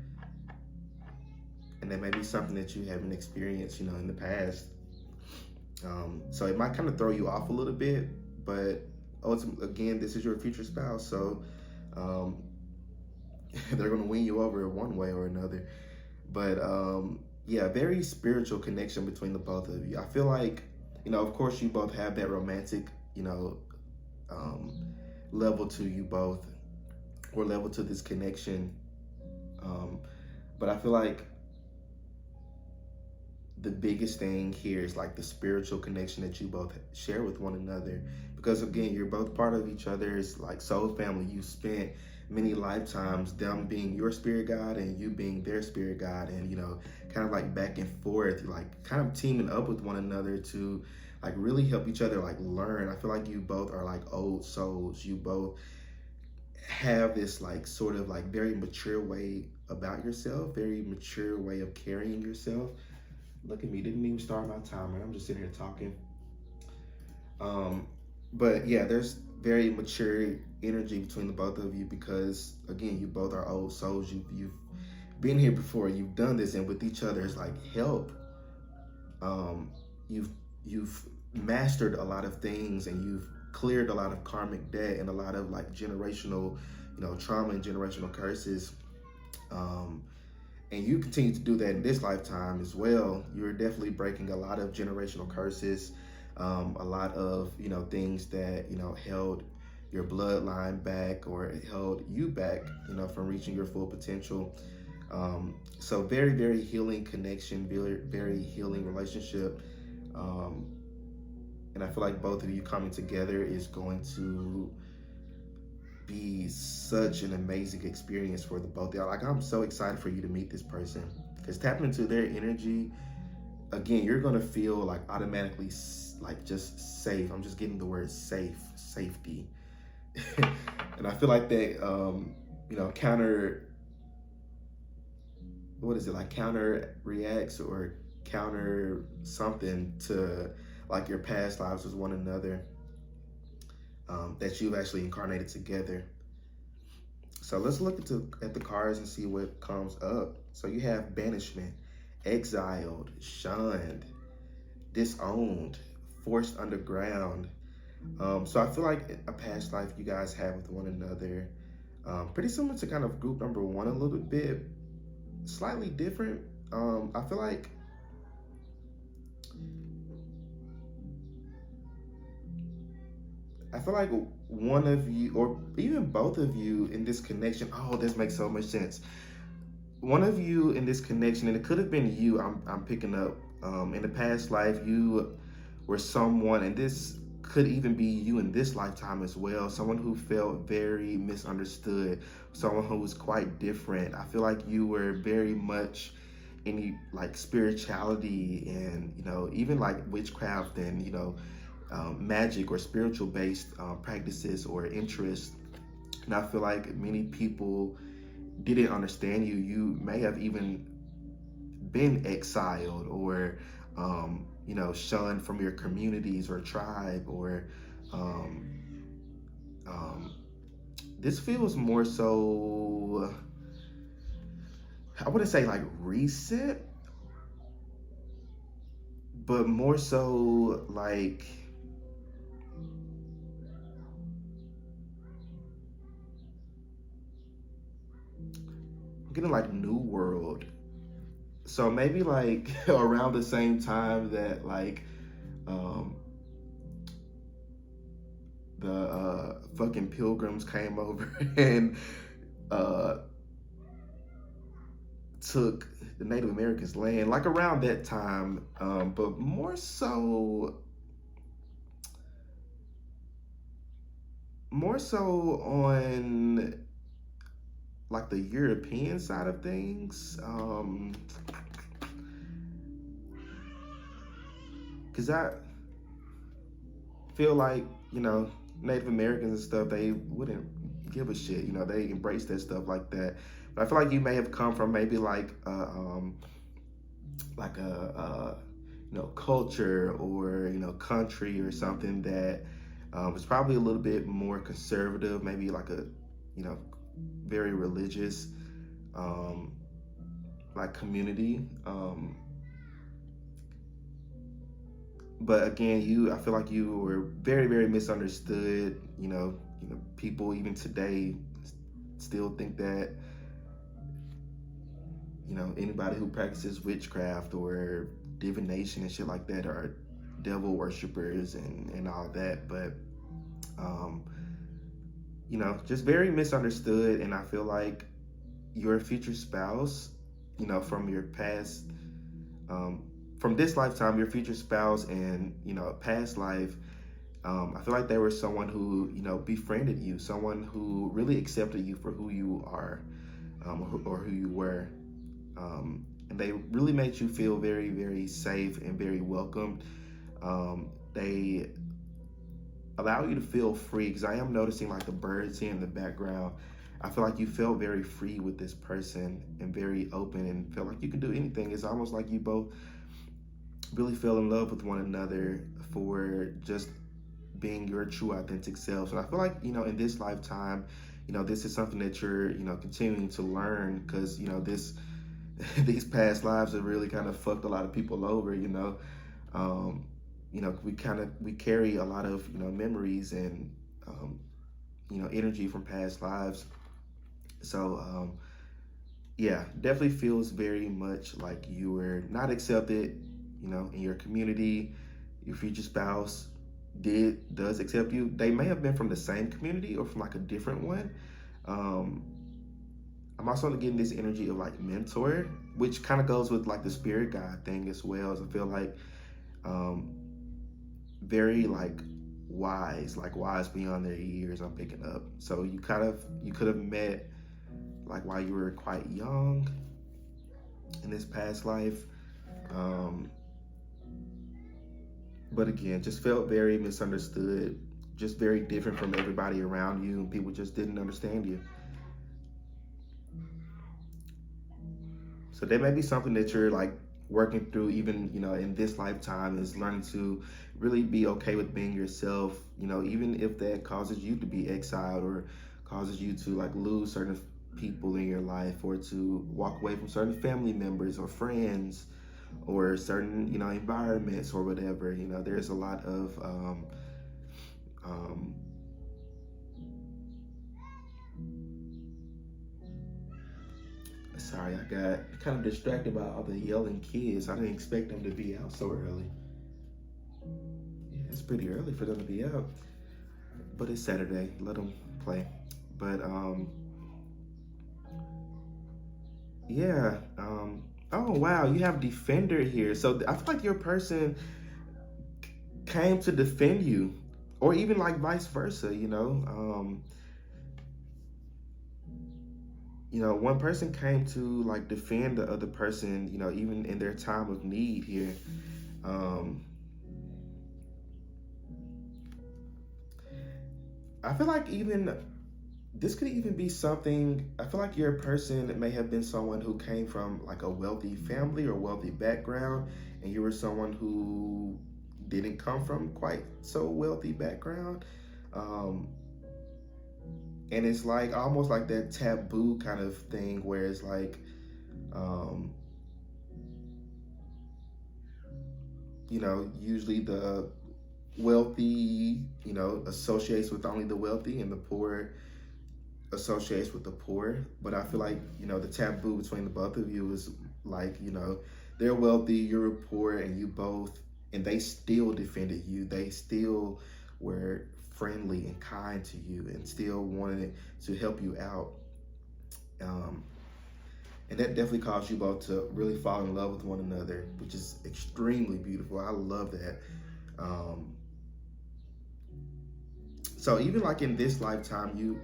and that may be something that you haven't experienced, in the past. So it might kind of throw you off a little bit, but ultimately, again, this is your future spouse, so um, they're gonna win you over one way or another. But yeah, very spiritual connection between the both of you. I feel like, of course, you both have that romantic, um, level to you both, or level to this connection. Um, but I feel like the biggest thing here is like the spiritual connection that you both share with one another, because again, you're both part of each other's like soul family. You spent many lifetimes, them being your spirit guide and you being their spirit guide, and kind of like back and forth, like kind of teaming up with one another to like really help each other like learn. I feel like you both are like old souls. You both have this like sort of like very mature way about yourself, very mature way of carrying yourself. Look at me, didn't even start my timer. I'm just sitting here talking. But yeah, there's very mature energy between the both of you, because again, you both are old souls. You've been here before. You've done this, and with each other's like help, um, you've mastered a lot of things, and you've cleared a lot of karmic debt and a lot of like generational, trauma and generational curses. Um, and you continue to do that in this lifetime as well. You're definitely breaking a lot of generational curses, a lot of things that held your bloodline back or held you back, from reaching your full potential. So very, very healing connection, very, very healing relationship. Um, and I feel like both of you coming together is going to be such an amazing experience for the both of y'all. Like, I'm so excited for you to meet this person, because tapping into their energy, again, you're gonna feel like automatically like just safe. I'm just getting the word safety. And I feel like that, counter, what is it, like counter reacts or counter something to like your past lives with one another, that you've actually incarnated together. So let's look at the cards and see what comes up. So you have banishment, exiled, shunned, disowned, forced underground. So I feel like a past life you guys have with one another, pretty similar to kind of group number one a little bit, slightly different. I feel like one of you, or even both of you in this connection, oh, this makes so much sense. One of you in this connection, and it could have been you, I'm picking up, in the past life, you were someone, and this could even be you in this lifetime as well, someone who felt very misunderstood, someone who was quite different. I feel like you were very much in like spirituality and, even like witchcraft and, magic or spiritual based practices or interests. And I feel like many people didn't understand you. You may have even been exiled or, shunned from your communities or tribe, or um, um, this feels more so, I wouldn't say like recent, but more so like, I'm getting like new world. So maybe like around the same time that like um, the fucking pilgrims came over and uh, took the Native Americans' land, like around that time, but more so on like the European side of things. Because I feel like, Native Americans and stuff, they wouldn't give a shit. They embrace that stuff like that. But I feel like you may have come from maybe like a culture or country or something that was probably a little bit more conservative, maybe like a very religious like community. But again, I feel like you were very, very misunderstood. People even today still think that anybody who practices witchcraft or divination and shit like that are devil worshippers and all that. But just very misunderstood. And I feel like your future spouse, from your past, from this lifetime, your future spouse and past life, I feel like they were someone who befriended you, someone who really accepted you for who you are, or who you were, and they really made you feel very, very safe and very welcomed. They allow you to feel free, because I am noticing like the birds here in the background. I feel like you felt very free with this person and very open and felt like you could do anything. It's almost like you both really fell in love with one another for just being your true authentic selves. And I feel like, in this lifetime, this is something that you're, continuing to learn, because, this, these past lives have really kind of fucked a lot of people over, we carry a lot of, memories and, energy from past lives. So, yeah, definitely feels very much like you were not accepted, in your community. Your future spouse does accept you. They may have been from the same community or from like a different one. I'm also getting this energy of like mentor, which kind of goes with like the spirit guide thing as well. So I feel like very like wise beyond their years, I'm picking up. So you could have met like while you were quite young in this past life. But again, just felt very misunderstood, just very different from everybody around you, and people just didn't understand you. So there may be something that you're like working through, even in this lifetime, is learning to really be okay with being yourself, even if that causes you to be exiled or causes you to like lose certain people in your life, or to walk away from certain family members or friends or certain environments or whatever. There's a lot of sorry, I got kind of distracted by all the yelling kids. I didn't expect them to be out so early. Yeah, it's pretty early for them to be out, but it's Saturday, let them play. But yeah, oh wow, you have defender here. So I feel like your person came to defend you, or even like vice versa. One person came to like defend the other person, even in their time of need here. I feel like even this could even be something. I feel like your person may have been someone who came from like a wealthy family or wealthy background, and you were someone who didn't come from quite so wealthy background. And it's like almost like that taboo kind of thing, where it's like usually the wealthy associates with only the wealthy, and the poor associates with the poor. But I feel like the taboo between the both of you is like they're wealthy, you're poor, and you both, and they still defended you. They still were friendly and kind to you, and still wanted to help you out. And that definitely caused you both to really fall in love with one another, which is extremely beautiful. I love that. So even like in this lifetime,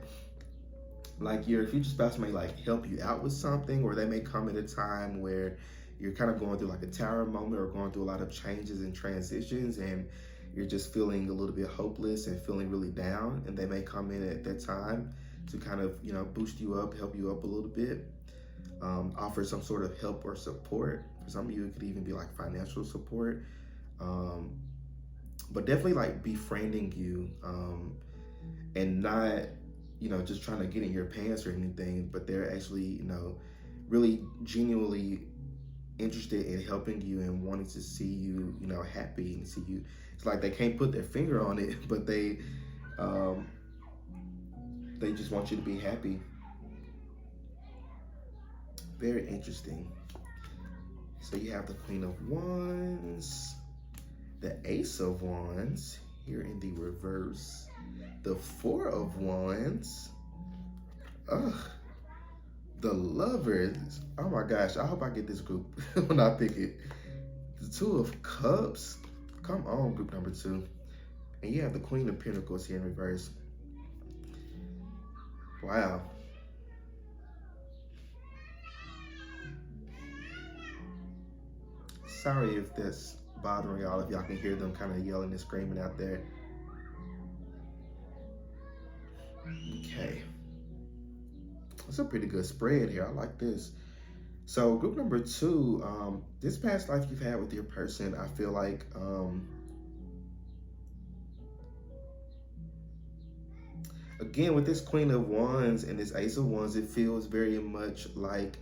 like your future spouse may like help you out with something, or they may come at a time where you're kind of going through like a tower moment or going through a lot of changes and transitions, and you're just feeling a little bit hopeless and feeling really down, and they may come in at that time to kind of, you know, boost you up, help you up a little bit, offer some sort of help or support. For some of you, it could even be like financial support, but definitely like befriending you, and not, you know, just trying to get in your pants or anything, but they're actually, you know, really genuinely interested in helping you and wanting to see you, you know, happy and see you. It's like they can't put their finger on it, but they just want you to be happy. Very interesting. So you have the Queen of Wands, the Ace of Wands here in the reverse, the Four of Wands, ugh, the Lovers. Oh my gosh, I hope I get this group when I pick it. The Two of Cups. Come on, group number 2. And you have the Queen of Pentacles here in reverse. Wow. Sorry if that's bothering y'all, if y'all can hear them kind of yelling and screaming out there. Okay. It's a pretty good spread here. I like this. So group number 2, this past life you've had with your person, I feel like again, with this Queen of Wands and this Ace of Wands, it feels very much like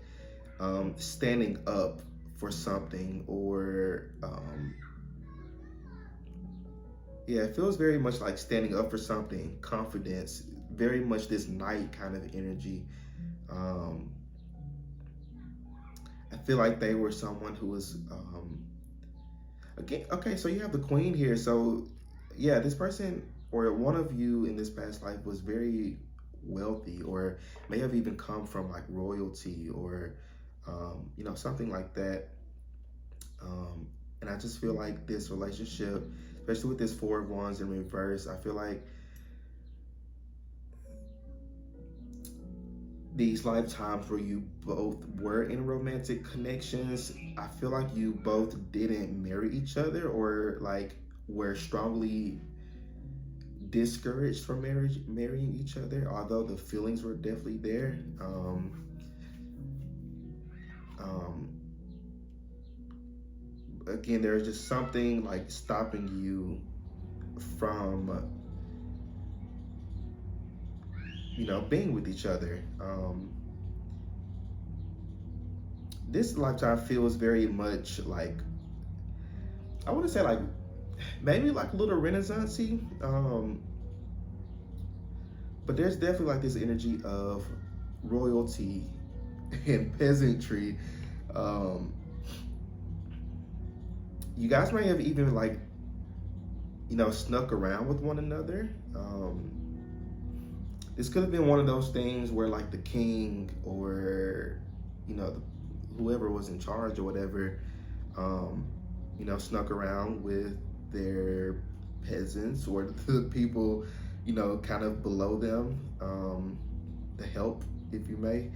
standing up for something, or yeah, it feels very much like standing up for something, confidence, very much this knight kind of energy. I feel like they were someone who was again, okay, so you have the Queen here. So yeah, this person or one of you in this past life was very wealthy, or may have even come from like royalty, or you know, something like that. And I just feel like this relationship, especially with this Four of Wands in reverse, I feel like these lifetimes where you both were in romantic connections, I feel like you both didn't marry each other, or like were strongly discouraged from marrying each other, although the feelings were definitely there. Again, there's just something like stopping you from, you know, being with each other. This lifetime feels very much like, I want to say like maybe like a little renaissance-y, but there's definitely like this energy of royalty and peasantry. You guys may have even like, you know, snuck around with one another. This could have been one of those things where like the king, or, you know, whoever was in charge or whatever, you know, snuck around with their peasants, or the people, you know, kind of below them, the help, if you may.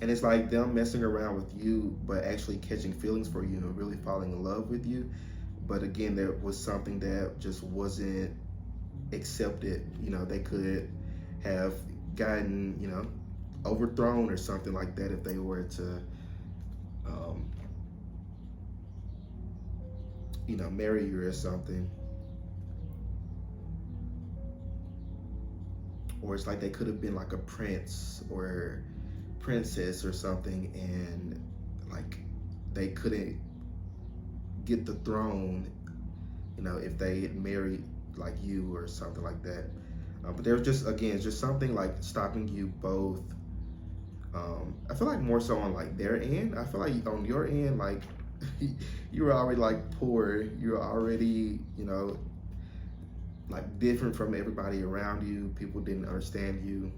And it's like them messing around with you, but actually catching feelings for you and really falling in love with you. But again, there was something that just wasn't accepted. You know, they could have gotten, you know, overthrown or something like that if they were to, you know, marry you or something. Or it's like they could have been like a prince or princess or something, and like they couldn't get the throne, you know, if they had married like you or something like that. But there was just, again, just something like stopping you both. I feel like more so on like their end. I feel like on your end, like you were already like poor. You were already, you know, like different from everybody around you. People didn't understand you.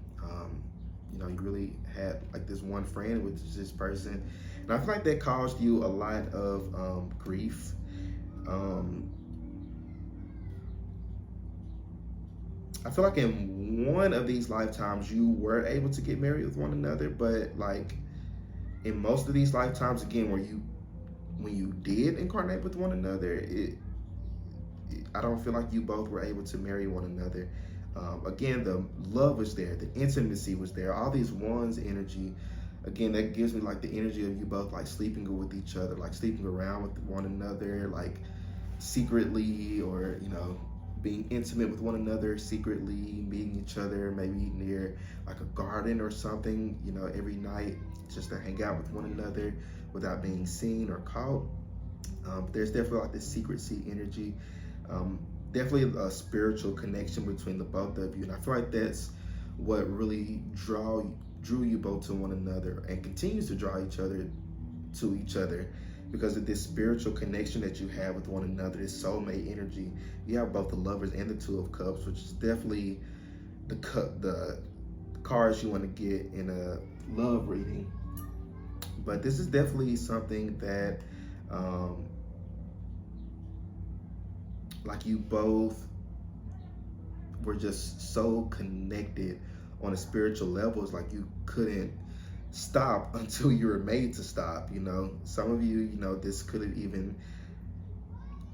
You know, you really had like this one friend, which is this person. And I feel like that caused you a lot of grief. I feel like in one of these lifetimes you were able to get married with one another, but like in most of these lifetimes, again, when you did incarnate with one another, I don't feel like you both were able to marry one another. Again, the love was there, the intimacy was there, all these ones energy. Again, that gives me like the energy of you both like sleeping with each other, like sleeping around with one another, like secretly, or being intimate with one another secretly, meeting each other maybe near like a garden or something, every night, just to hang out with one another without being seen or caught. There's definitely like this secrecy energy. Definitely a spiritual connection between the both of you, and I feel like that's what really drew you both to one another, and continues to draw each other to each other, because of this spiritual connection that you have with one another, this soulmate energy. You have both the Lovers and the Two of Cups, which is definitely the cards you want to get in a love reading. But this is definitely something that like you both were just so connected on a spiritual level. It's like you couldn't stop until you were made to stop. Some of you, this could have even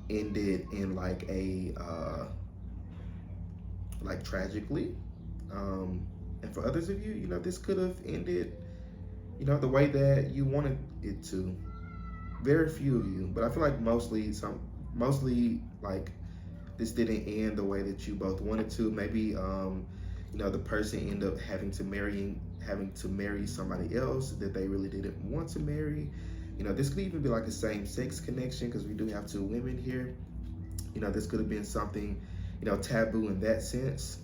ended in like a like tragically, and for others of you, this could have ended the way that you wanted it to. Very few of you, but I feel like mostly like this didn't end the way that you both wanted to. Maybe the person ended up having to marry somebody else that they really didn't want to marry. This could even be like a same-sex connection, because we do have two women here. This could have been something taboo in that sense.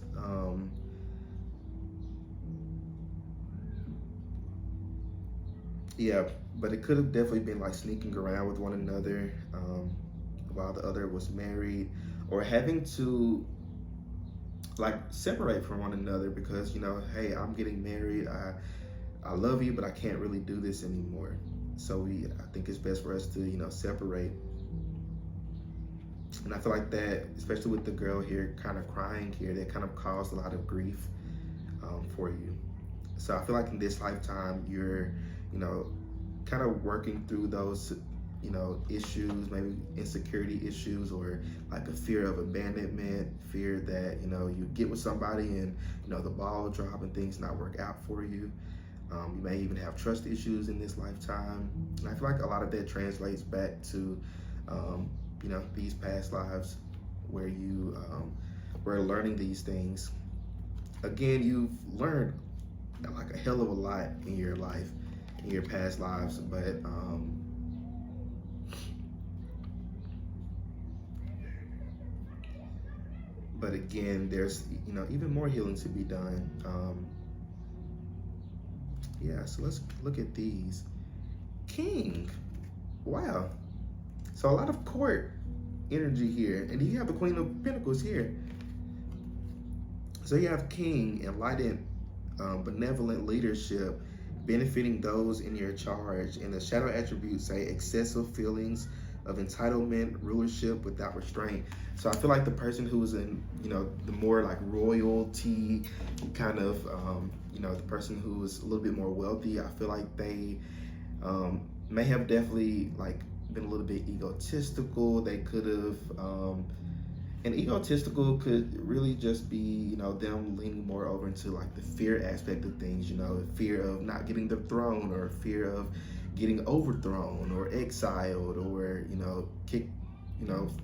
Yeah, but it could have definitely been like sneaking around with one another while the other was married, or having to like separate from one another because hey, I'm getting married, I love you, but I can't really do this anymore. So I think it's best for us to separate. And I feel like that, especially with the girl here kind of crying here, that kind of caused a lot of grief for you. So I feel like in this lifetime you're kind of working through those issues, maybe insecurity issues, or like a fear of abandonment, fear that you get with somebody and the ball drop and things not work out for you. You may even have trust issues in this lifetime, and I feel like a lot of that translates back to these past lives where you were learning these things. Again, you've learned like a hell of a lot in your life, in your past lives, but again, there's even more healing to be done. Yeah, so let's look at these. King, wow. So a lot of court energy here, and you have the Queen of Pentacles here. So you have King, enlightened, benevolent leadership, benefiting those in your charge, and the shadow attributes say excessive feelings of entitlement, rulership without restraint. So I feel like the person who is in, the more like royalty kind of, the person who is a little bit more wealthy, I feel like they may have definitely like been a little bit egotistical. They could have, and egotistical could really just be, them leaning more over into like the fear aspect of things, fear of not getting the throne, or fear of getting overthrown or exiled, or kicked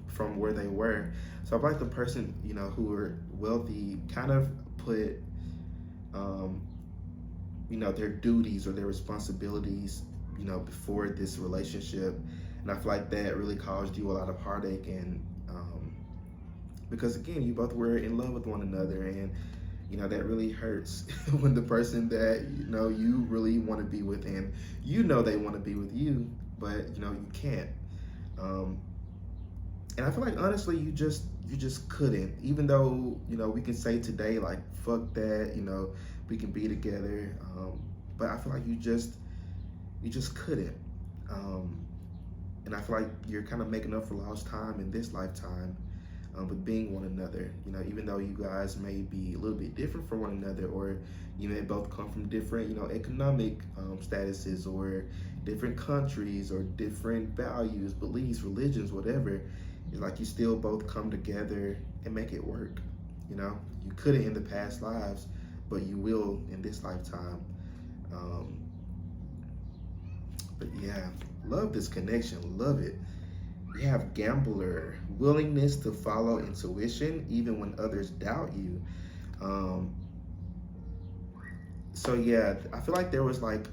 from where they were. So I feel like the person who are wealthy kind of put their duties or their responsibilities before this relationship, and I feel like that really caused you a lot of heartache, and because again, you both were in love with one another, and that really hurts when the person that you really want to be with, and they want to be with you, but you can't. And I feel like honestly, you just couldn't. Even though we can say today like fuck that, we can be together. But I feel like you just couldn't. And I feel like you're kind of making up for lost time in this lifetime. with being one another. Even though you guys may be a little bit different from one another, or you may both come from different, economic statuses, or different countries, or different values, beliefs, religions, whatever. It's like you still both come together and make it work. You couldn't in the past lives, but you will in this lifetime. Um, but yeah, love this connection. Love it. You have gambler, willingness to follow intuition even when others doubt you. Um, so yeah, I feel like there was like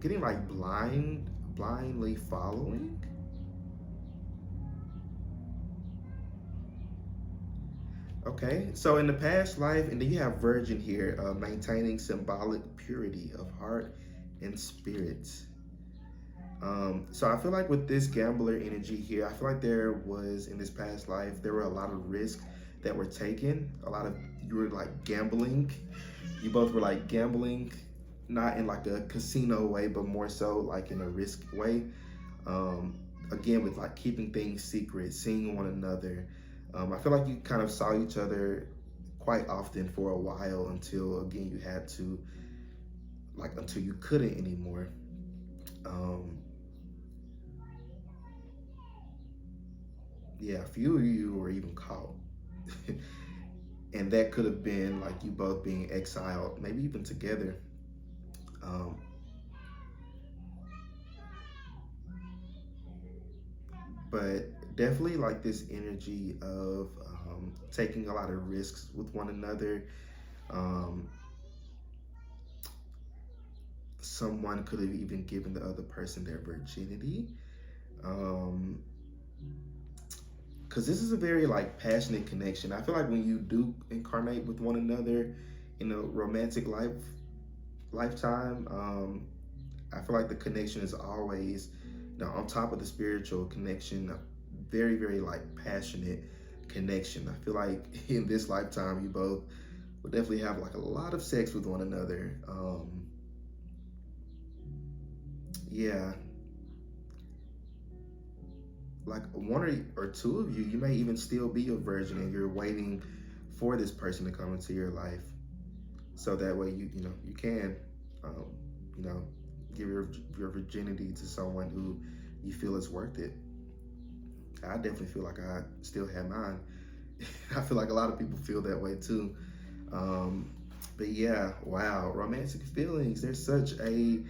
getting like blindly following. Okay, so in the past life, and then you have virgin here, maintaining symbolic purity of heart and spirit. So I feel like with this gambler energy here, I feel like there was in this past life, there were a lot of risks that were taken. You were like gambling. You both were like gambling, not in like a casino way, but more so like in a risk way. Again, with like keeping things secret, seeing one another. I feel like you kind of saw each other quite often for a while until again you had to, like, until you couldn't anymore. Yeah, a few of you were even caught. And that could have been like you both being exiled, maybe even together. Um, but definitely like this energy of taking a lot of risks with one another. Um, Someone could have even given the other person their virginity. Because this is a very like passionate connection. I feel like when you do incarnate with one another in a romantic lifetime, I feel like the connection is always, on top of the spiritual connection, a very, very like passionate connection. I feel like in this lifetime, you both will definitely have like a lot of sex with one another. Yeah, like one or two of you may even still be a virgin and you're waiting for this person to come into your life, so that way you can, um, you know, give your virginity to someone who you feel is worth it. I definitely feel like I still have mine. I feel like a lot of people feel that way too. Um, but yeah, wow, romantic feelings. There's such a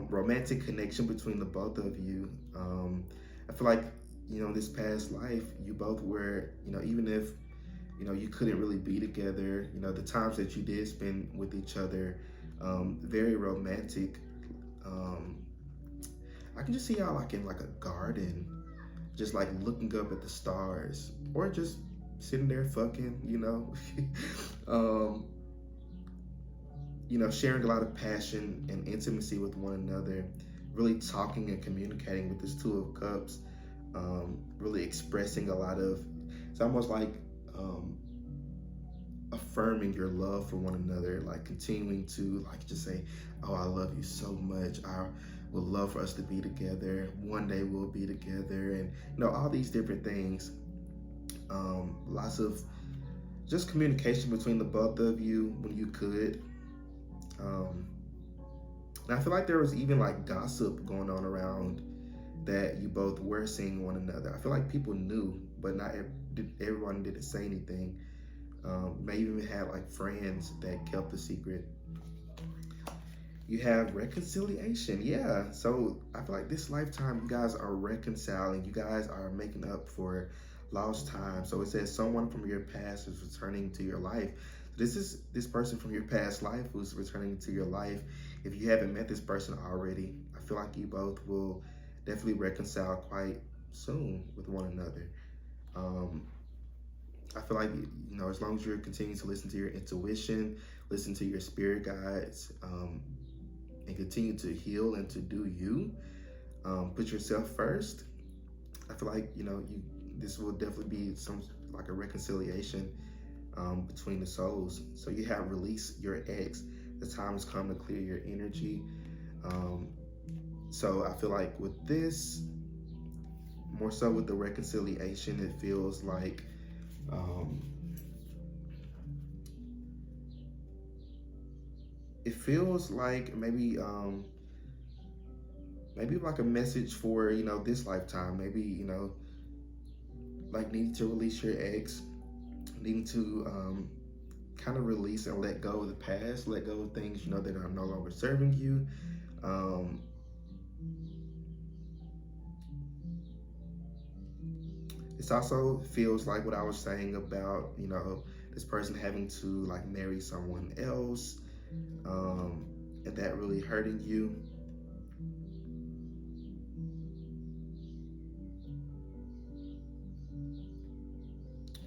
romantic connection between the both of you. I feel like, this past life, you both were, even if, you couldn't really be together, the times that you did spend with each other, very romantic. Um, I can just see y'all like in like a garden, just like looking up at the stars, or just sitting there fucking, um, sharing a lot of passion and intimacy with one another, really talking and communicating with this Two of Cups, really expressing a lot of, it's almost like affirming your love for one another, like continuing to like just say, oh, I love you so much. I would love for us to be together. One day we'll be together. And, all these different things. Lots of just communication between the both of you when you could. And I feel like there was even like gossip going on around that you both were seeing one another. I feel like people knew, but not everyone didn't say anything. May even had like friends that kept the secret. You have reconciliation. Yeah. So I feel like this lifetime, you guys are reconciling. You guys are making up for lost time. So it says someone from your past is returning to your life. This is this person from your past life who's returning to your life. If you haven't met this person already, I feel like you both will definitely reconcile quite soon with one another. I feel like, as long as you're continuing to listen to your intuition, listen to your spirit guides, and continue to heal and to do you, put yourself first. I feel like, this will definitely be some like a reconciliation between the souls. So you have released your ex. The time has come to clear your energy. Um, so I feel like with this, more so with the reconciliation, it feels like um, maybe like a message for this lifetime. Maybe like needing to release your ex, needing to kind of release and let go of the past, let go of things that are no longer serving you. Um, this also feels like what I was saying about this person having to like marry someone else, and that really hurting you.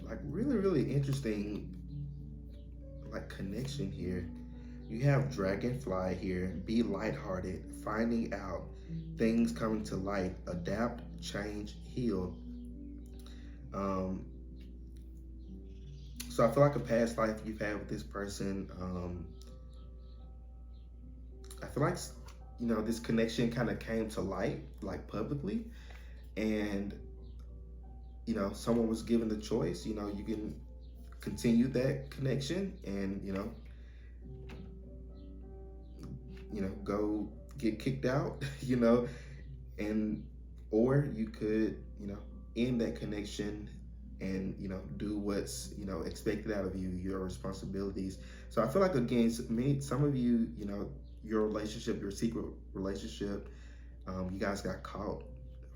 Like really interesting like connection here. You have dragonfly here. Be lighthearted, finding out things coming to light, adapt, change, heal. Um, so I feel like a past life you've had with this person. I feel like this connection kind of came to light like publicly, and someone was given the choice. You can continue that connection and go get kicked out, and or you could end that connection and do what's expected out of you, your responsibilities. So I feel like again, some of you, your relationship, your secret relationship, you guys got caught.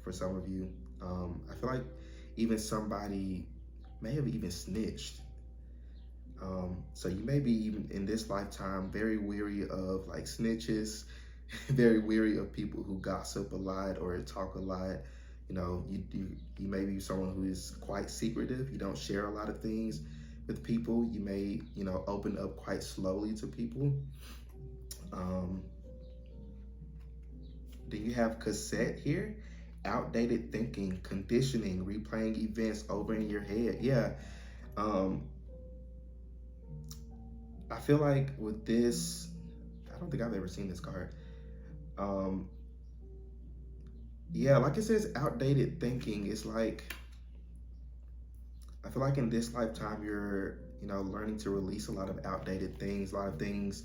For some of you, I feel like even somebody may have even snitched. So you may be even in this lifetime very weary of like snitches, very weary of people who gossip a lot or talk a lot. You may be someone who is quite secretive. You don't share a lot of things with people. You may open up quite slowly to people. Um, then you have cassette here, outdated thinking, conditioning, replaying events over in your head. Yeah. Um, I feel like with this, I don't think I've ever seen this card. Um, yeah, like it says, outdated thinking. It's like I feel like in this lifetime, you're learning to release a lot of outdated things, a lot of things,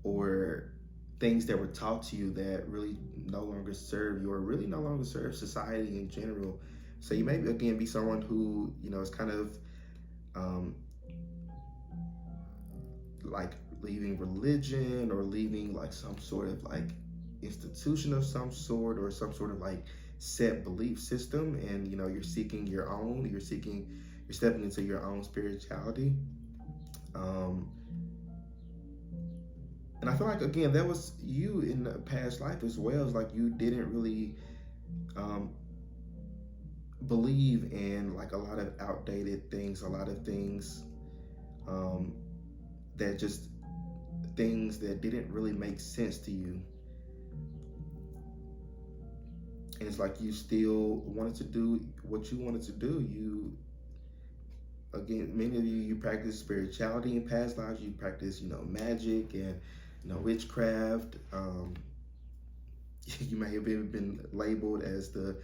or things that were taught to you that really no longer serve you, or really no longer serve society in general. So you may again be someone who is kind of um, like leaving religion or leaving like some sort of like institution of some sort or some sort of like set belief system, and you're seeking your own, you're stepping into your own spirituality. um and I feel like again that was you in the past life as well. It's like you didn't really um believe in like a lot of outdated things, a lot of things um that just things that didn't really make sense to you. And it's like you still wanted to do what you wanted to do. You again, many of you practice spirituality in past lives. You practice magic and witchcraft. You may have even been labeled as the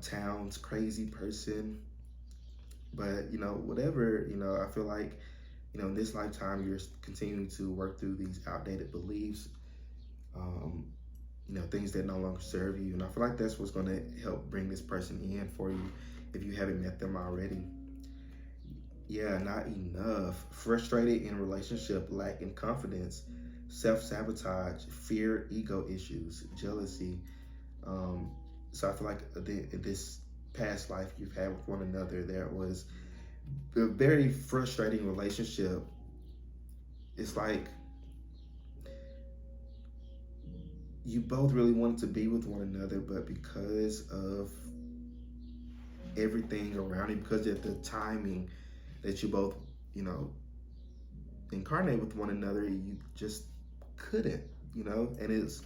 town's crazy person. But whatever, I feel like in this lifetime you're continuing to work through these outdated beliefs, um, things that no longer serve you. And I feel like that's what's going to help bring this person in for you if you haven't met them already. Yeah, not enough. Frustrated in relationship, lacking confidence, self-sabotage, fear, ego issues, jealousy. Um, so I feel like this past life you've had with one another, there was a very frustrating relationship. It's like you both really wanted to be with one another, but because of everything around it, because of the timing that you both, incarnate with one another, you just couldn't, and it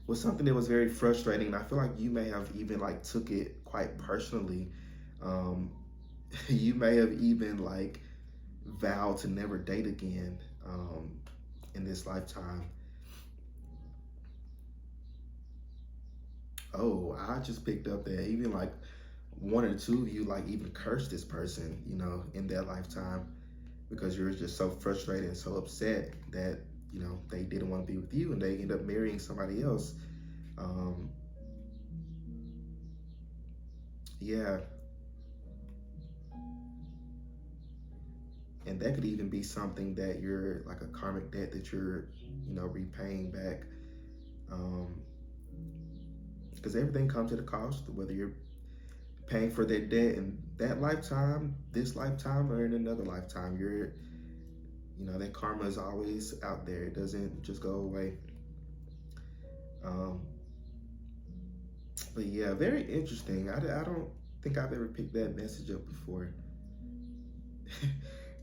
was something that was very frustrating. And I feel like you may have even like took it quite personally. Um, you may have even like vowed to never date again in this lifetime. Oh, I just picked up that even like one or two of you like even cursed this person, in their lifetime because you're just so frustrated and so upset that, they didn't want to be with you and they end up marrying somebody else. Um, yeah, and that could even be something that you're like a karmic debt that you're, repaying back. Um, because everything comes at a cost, whether you're paying for that debt in that lifetime, this lifetime, or in another lifetime. That karma is always out there. It doesn't just go away. Um, but yeah, very interesting. I don't think I've ever picked that message up before.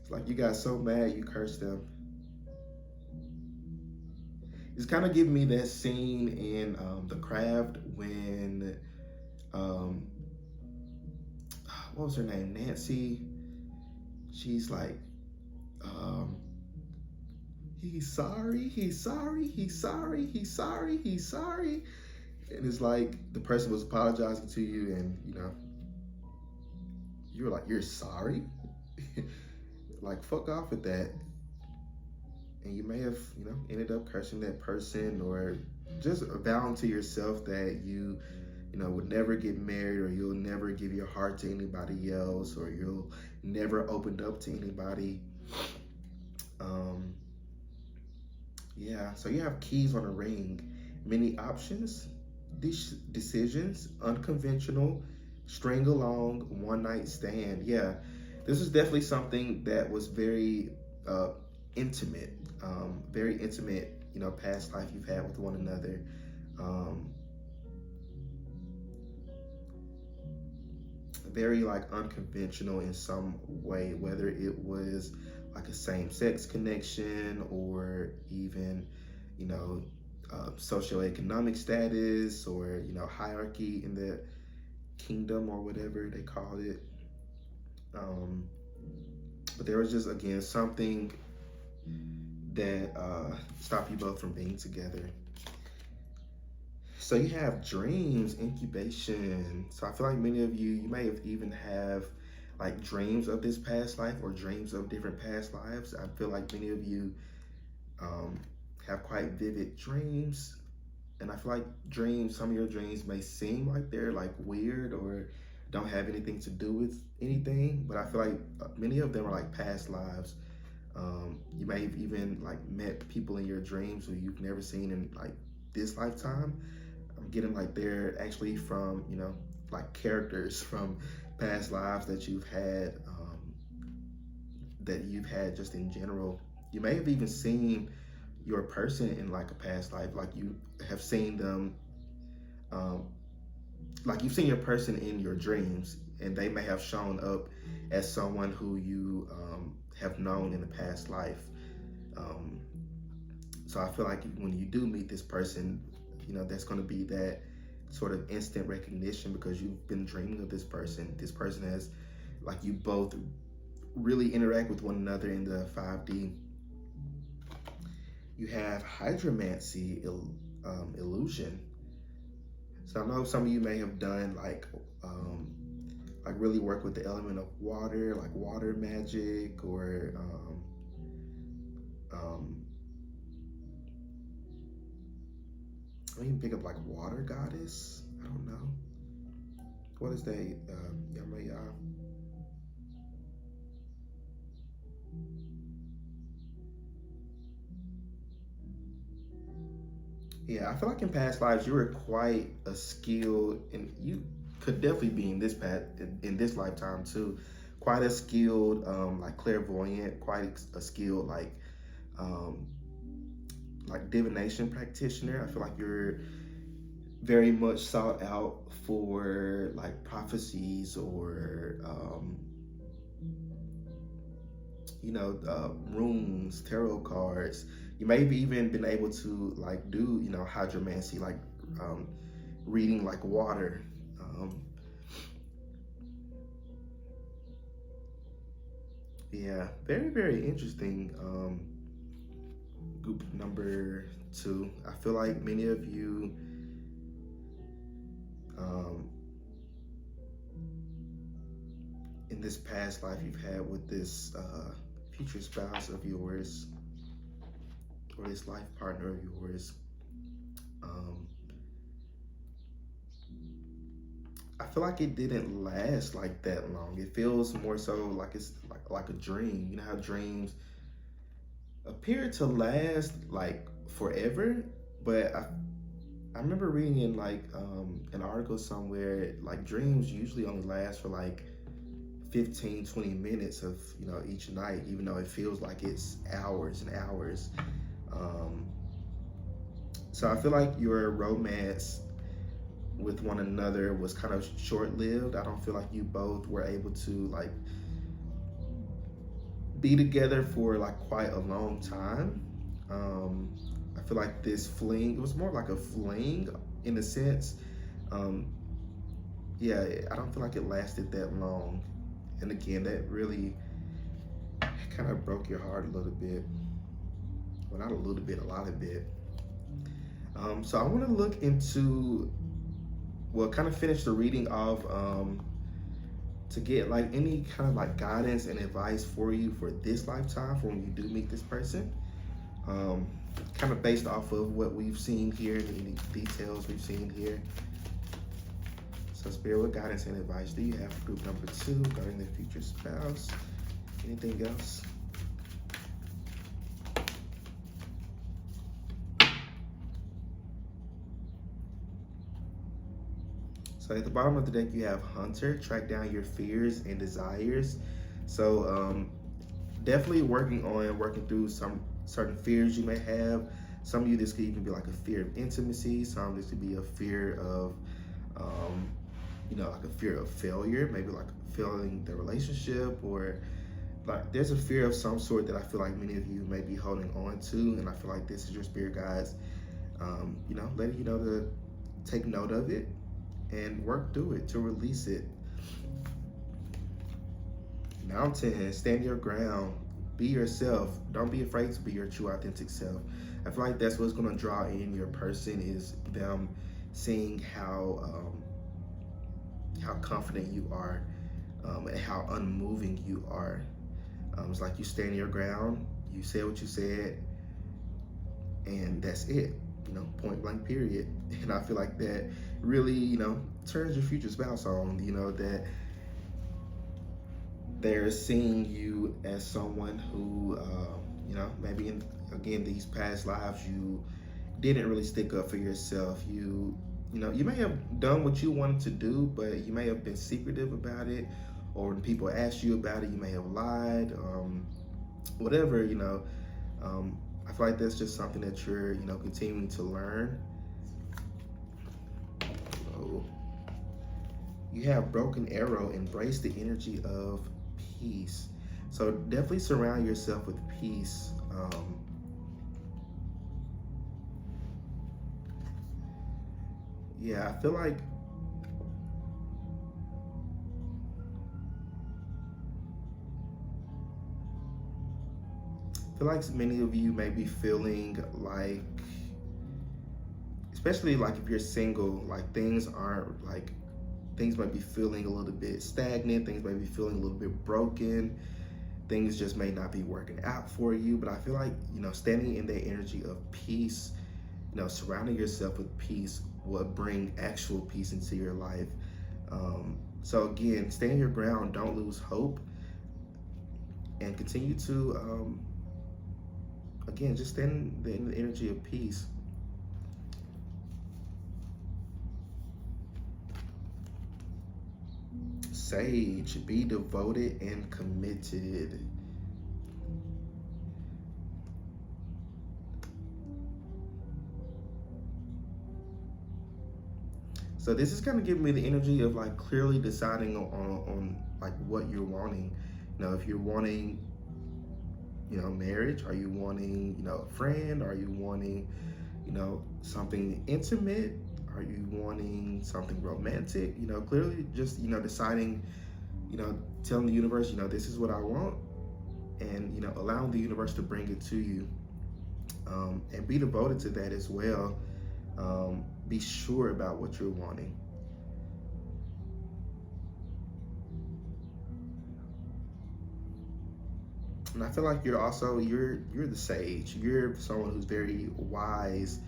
It's like you got so mad you cursed them. It's kind of giving me that scene in The Craft when, um, what was her name? Nancy. She's like, um, he's sorry, he's sorry, he's sorry, he's sorry, he's sorry. And it's like the person was apologizing to you, and you were like, you're sorry? Like, fuck off with that. And you may have, ended up cursing that person or just vowing to yourself that you would never get married, or you'll never give your heart to anybody else, or you'll never open up to anybody. Um, yeah, so you have keys on a ring, many options, decisions, unconventional, string along, one night stand. Yeah, this is definitely something that was very intimate, very intimate, past life you've had with one another. Um, very like unconventional in some way, whether it was like a same-sex connection or even, socioeconomic status or hierarchy in the kingdom or whatever they called it. But there was just again something that stopped you both from being together. So you have dreams, incubation. So I feel like many of you may have even have like dreams of this past life or dreams of different past lives. I feel like many of you um, have quite vivid dreams. And I feel like some of your dreams may seem like they're like weird or don't have anything to do with anything. But I feel like many of them are like past lives. You may have even like met people in your dreams who you've never seen in like this lifetime. I'm getting like they're actually from, like characters from past lives that you've had just in general. You may have even seen your person in like a past life, like you have seen them, um, like you've seen your person in your dreams, and they may have shown up as someone who you have known in the past life. Um, so I feel like when you do meet this person, that's going to be that sort of instant recognition because you've been dreaming of this person. This person has, like, you both really interact with one another in the 5D. You have hydromancy, illusion. So I know some of you may have done like really work with the element of water, like water magic, or I even pick up like water goddess. I don't know. What is that? Yamaya. Yeah, I feel like in past lives you were quite a skilled, and you could definitely be in this in this lifetime too. Quite a skilled, like clairvoyant, quite a skilled um, like divination practitioner. I feel like you're very much sought out for like prophecies or runes, tarot cards. You may have even been able to like do hydromancy, like um, reading like water. Yeah, very very interesting. Group number 2. I feel like many of you in this past life you've had with this future spouse of yours or this life partner of yours. I feel like it didn't last like that long. It feels more so like it's like a dream. You know how dreams appear to last like forever, but I remember reading in like an article somewhere like dreams usually only last for like 15-20 minutes of each night, even though it feels like it's hours and hours. So I feel like your romance with one another was kind of short-lived. I don't feel like you both were able to like be together for like quite a long time. I feel like this fling, it was more like a fling in a sense. Yeah, I don't feel like it lasted that long. And again, that really kind of broke your heart a little bit. Well, not a little bit, a lot of bit. So I want to look into, well, kind of finish the reading of to get like any kind of like guidance and advice for you for this lifetime for when you do meet this person. Kind of based off of what we've seen here, any details we've seen here. So Spirit, what guidance and advice do you have for group number 2 regarding their future spouse? Anything else? So at the bottom of the deck, you have Hunter. Track down your fears and desires. So definitely working through some certain fears you may have. Some of you, this could even be like a fear of intimacy. Some this could be a fear of, like a fear of failure, maybe like failing the relationship, or like there's a fear of some sort that I feel like many of you may be holding on to. And I feel like this is your spirit guides, letting you know to take note of it and work through it to release it. Mountain, stand your ground, be yourself. Don't be afraid to be your true authentic self. I feel like that's what's going to draw in your person, is them seeing how confident you are, and how unmoving you are. It's like you stand your ground, you say what you said, and that's it. Point blank, period. And I feel like that really, turns your future spouse on, that they're seeing you as someone who, maybe in these past lives, you didn't really stick up for yourself. You may have done what you wanted to do, but you may have been secretive about it, or when people asked you about it, you may have lied, whatever, I feel like that's just something that you're, continuing to learn. So, you have Broken Arrow. Embrace the energy of peace. So definitely surround yourself with peace. Yeah, I feel like many of you may be feeling like, especially like if you're single, like things might be feeling a little bit stagnant, things might be feeling a little bit broken, things just may not be working out for you. But I feel like, standing in that energy of peace, surrounding yourself with peace will bring actual peace into your life. So again, stand your ground, don't lose hope, and continue to, again, just stand in the energy of peace. Sage, be devoted and committed. So this is kind of giving me the energy of like clearly deciding on like what you're wanting. If you're wanting, marriage, are you wanting, a friend? Are you wanting, something intimate? Are you wanting something romantic? Clearly just, deciding, telling the universe, this is what I want, and, allowing the universe to bring it to you, and be devoted to that as well. Be sure about what you're wanting. And I feel like you're the sage. You're someone who's very wise,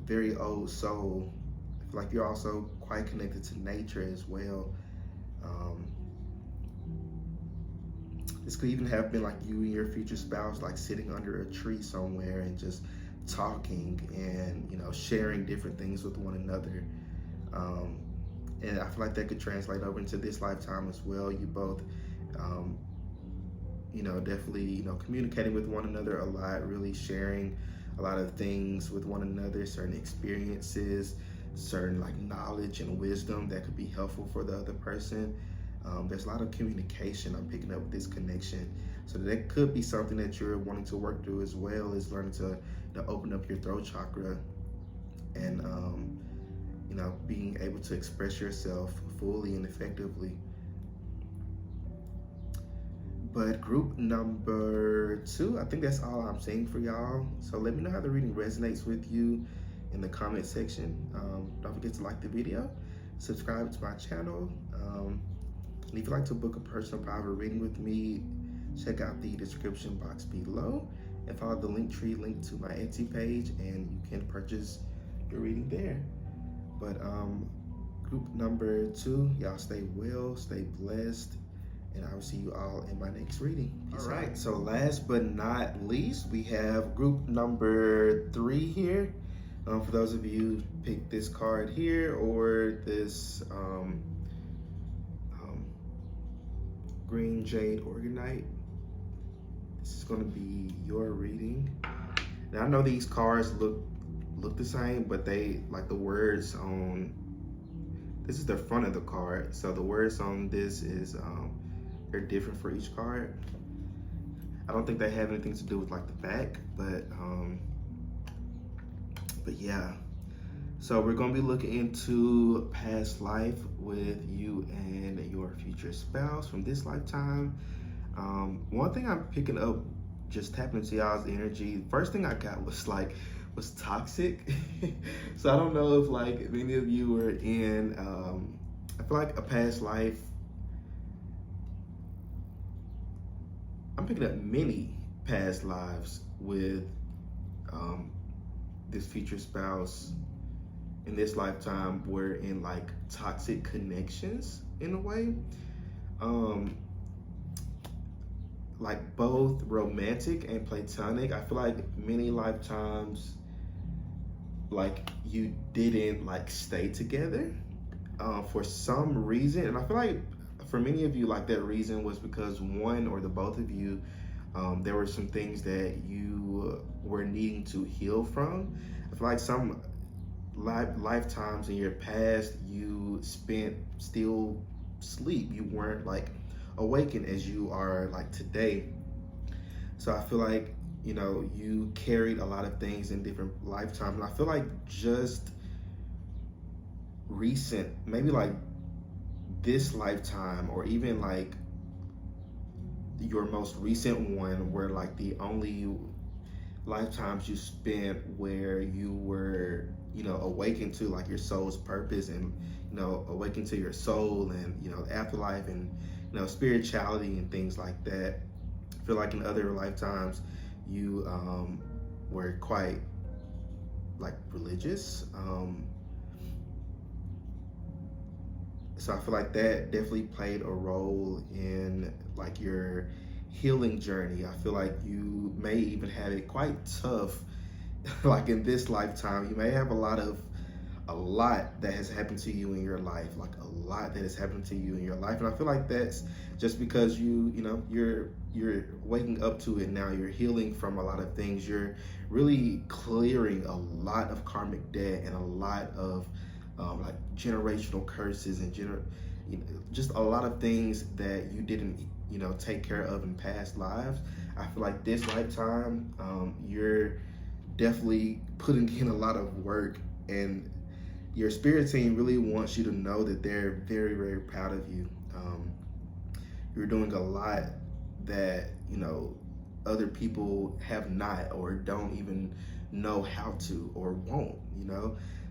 very old soul. I feel like you're also quite connected to nature as well. Um, this could even have been like you and your future spouse like sitting under a tree somewhere and just talking and sharing different things with one another. Um, and I feel like that could translate over into this lifetime as well. You both um, definitely, communicating with one another a lot, really sharing a lot of things with one another, certain experiences, certain like knowledge and wisdom that could be helpful for the other person. There's a lot of communication I'm picking up with this connection. So that could be something that you're wanting to work through as well, is learning to open up your throat chakra and, being able to express yourself fully and effectively. But group number 2, I think that's all I'm saying for y'all. So let me know how the reading resonates with you in the comment section. Don't forget to like the video, subscribe to my channel. And if you'd like to book a personal private reading with me, check out the description box below and follow the link tree link to my Etsy page, and you can purchase your reading there. But group number 2, y'all stay well, stay blessed, and I will see you all in my next reading. Peace all right, out. So last but not least, we have group number 3 here. For those of you who picked this card here or this green jade organite, this is going to be your reading. Now I know these cards look the same, but they like the words on this is the front of the card, so the words on this is they're different for each card. I don't think they have anything to do with like the back, but yeah. So we're gonna be looking into past life with you and your future spouse from this lifetime. One thing I'm picking up, just tapping into y'all's energy, first thing I got was toxic. So I don't know if like many of you were in, I feel like a past life. I'm picking up many past lives with this future spouse. In this lifetime, we're in like toxic connections in a way. Like both romantic and platonic. I feel like many lifetimes, like you didn't like stay together for some reason. And I feel like for many of you, like that reason was because one or the both of you, there were some things that you were needing to heal from. I feel like some lifetimes in your past, you spent still sleep. You weren't like awakened as you are like today. So I feel like, you carried a lot of things in different lifetimes. And I feel like just recent, maybe like this lifetime, or even like your most recent one, were like the only lifetimes you spent where you were, awakened to like your soul's purpose, and awakened to your soul, and afterlife, and spirituality and things like that. I feel like in other lifetimes you were quite like religious, so I feel like that definitely played a role in like your healing journey. I feel like you may even have it quite tough like in this lifetime. You may have a lot that has happened to you in your life, like a lot that has happened to you in your life. And I feel like that's just because you're waking up to it now. You're healing from a lot of things. You're really clearing a lot of karmic debt and a lot of like generational curses and just a lot of things that you didn't take care of in past lives. I feel like this lifetime, you're definitely putting in a lot of work, and your spirit team really wants you to know that they're very, very proud of you. You're doing a lot that other people have not, or don't even know how to, or won't.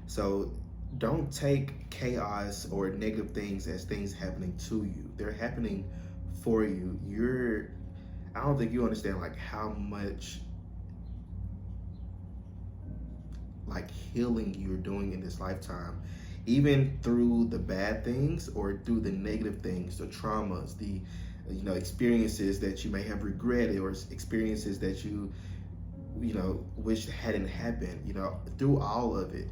So don't take chaos or negative things as things happening to you. They're happening for you. I don't think you understand like how much like healing you're doing in this lifetime, even through the bad things or through the negative things, the traumas, the experiences that you may have regretted, or experiences that you wish hadn't happened. Through all of it,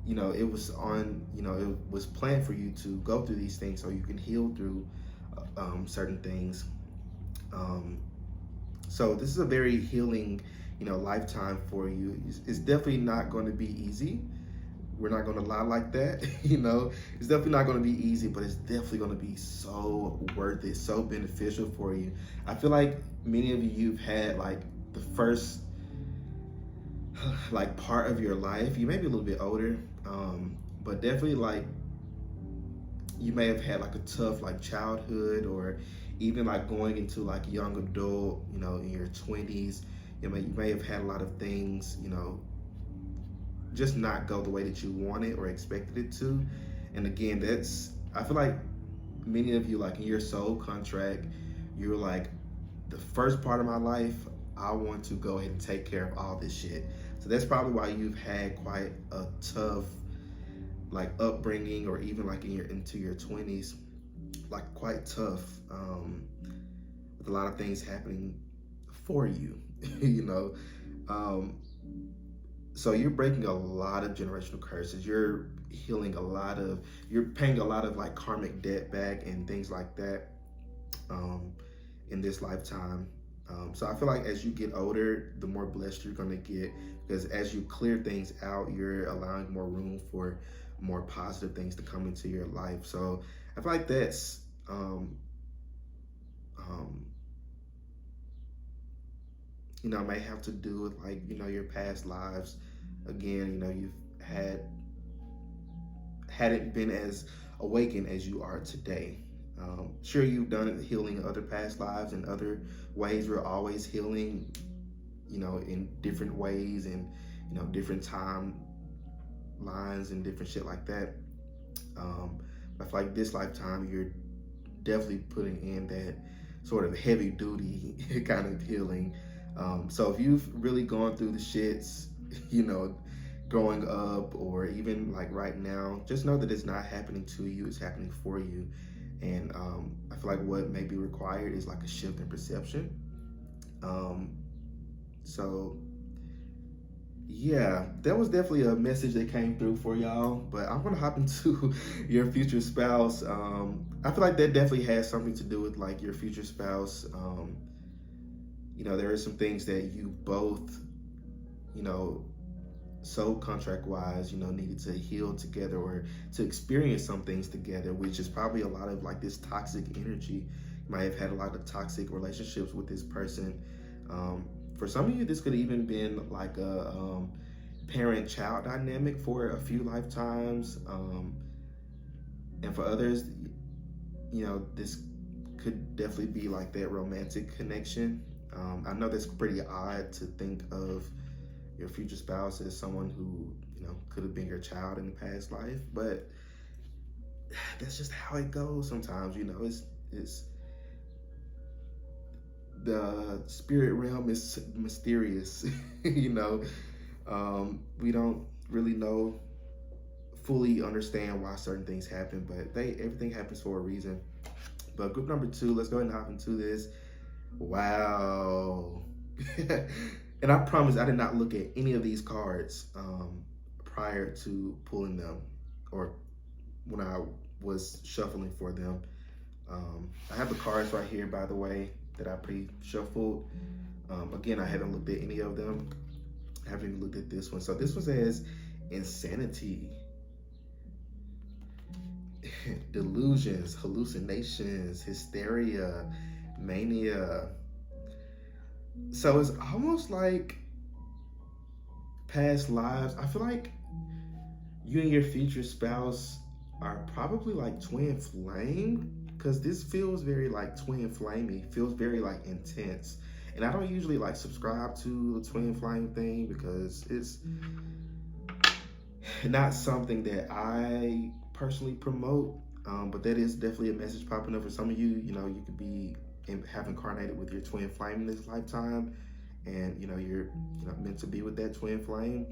it was it was planned for you to go through these things so you can heal through certain things. So this is a very healing lifetime for you. It's definitely not going to be easy. We're not going to lie like that. It's definitely not going to be easy, but it's definitely going to be so worth it, so beneficial for you. I feel like many of you've had like the first like part of your life. You may be a little bit older, but definitely like you may have had like a tough like childhood, or even like going into like young adult, in your 20s. You may have had a lot of things, just not go the way that you wanted or expected it to. And again, I feel like many of you, like in your soul contract, you're like, the first part of my life, I want to go ahead and take care of all this shit. So that's probably why you've had quite a tough like upbringing, or even like into your 20s, like quite tough, with a lot of things happening for you. So you're breaking a lot of generational curses. You're healing you're paying a lot of like karmic debt back and things like that, in this lifetime. So I feel like as you get older, the more blessed you're gonna get, because as you clear things out, you're allowing more room for more positive things to come into your life. So I feel like that's may have to do with like your past lives. Again, you've hadn't been as awakened as you are today. Sure, you've done healing other past lives in other ways. We're always healing, in different ways, and different time lines and different shit like that. I feel like this lifetime, you're definitely putting in that sort of heavy duty kind of healing. So if you've really gone through the shits, growing up, or even like right now, just know that it's not happening to you, it's happening for you. And I feel like what may be required is like a shift in perception. So yeah, that was definitely a message that came through for y'all. But I'm gonna hop into your future spouse. I feel like that definitely has something to do with like your future spouse. There are some things that you both, soul contract wise, needed to heal together, or to experience some things together, which is probably a lot of like this toxic energy. You might have had a lot of toxic relationships with this person. For some of you, this could even been like a parent-child dynamic for a few lifetimes. And for others, this could definitely be like that romantic connection. I know that's pretty odd to think of your future spouse as someone who, could have been your child in the past life, but that's just how it goes sometimes. It's the spirit realm is mysterious. We don't really fully understand why certain things happen, but everything happens for a reason. But group number 2, let's go ahead and hop into this. Wow. And I promise I did not look at any of these cards prior to pulling them, or when I was shuffling for them. I have the cards right here, by the way, that I pre-shuffled. Again, I haven't looked at any of them. I haven't even looked at this one. So this one says insanity, delusions, hallucinations, hysteria, mania. So it's almost like past lives. I feel like you and your future spouse are probably like twin flame, because this feels very like twin flamey, feels very like intense. And I don't usually like subscribe to the twin flame thing, because it's not something that I personally promote. But that is definitely a message popping up for some of you. You know, you could be have incarnated with your twin flame in this lifetime, and you know you're meant to be with that twin flame.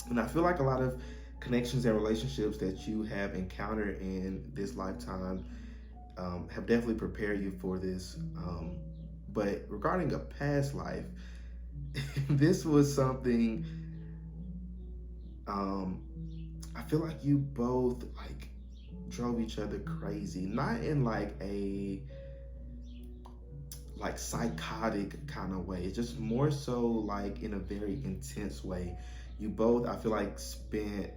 And I feel like a lot of connections and relationships that you have encountered in this lifetime have definitely prepared you for this. But regarding a past life, this was something. I feel like you both like drove each other crazy, not in like a like psychotic kind of way. It's just more so like in a very intense way. You both, I feel like, spent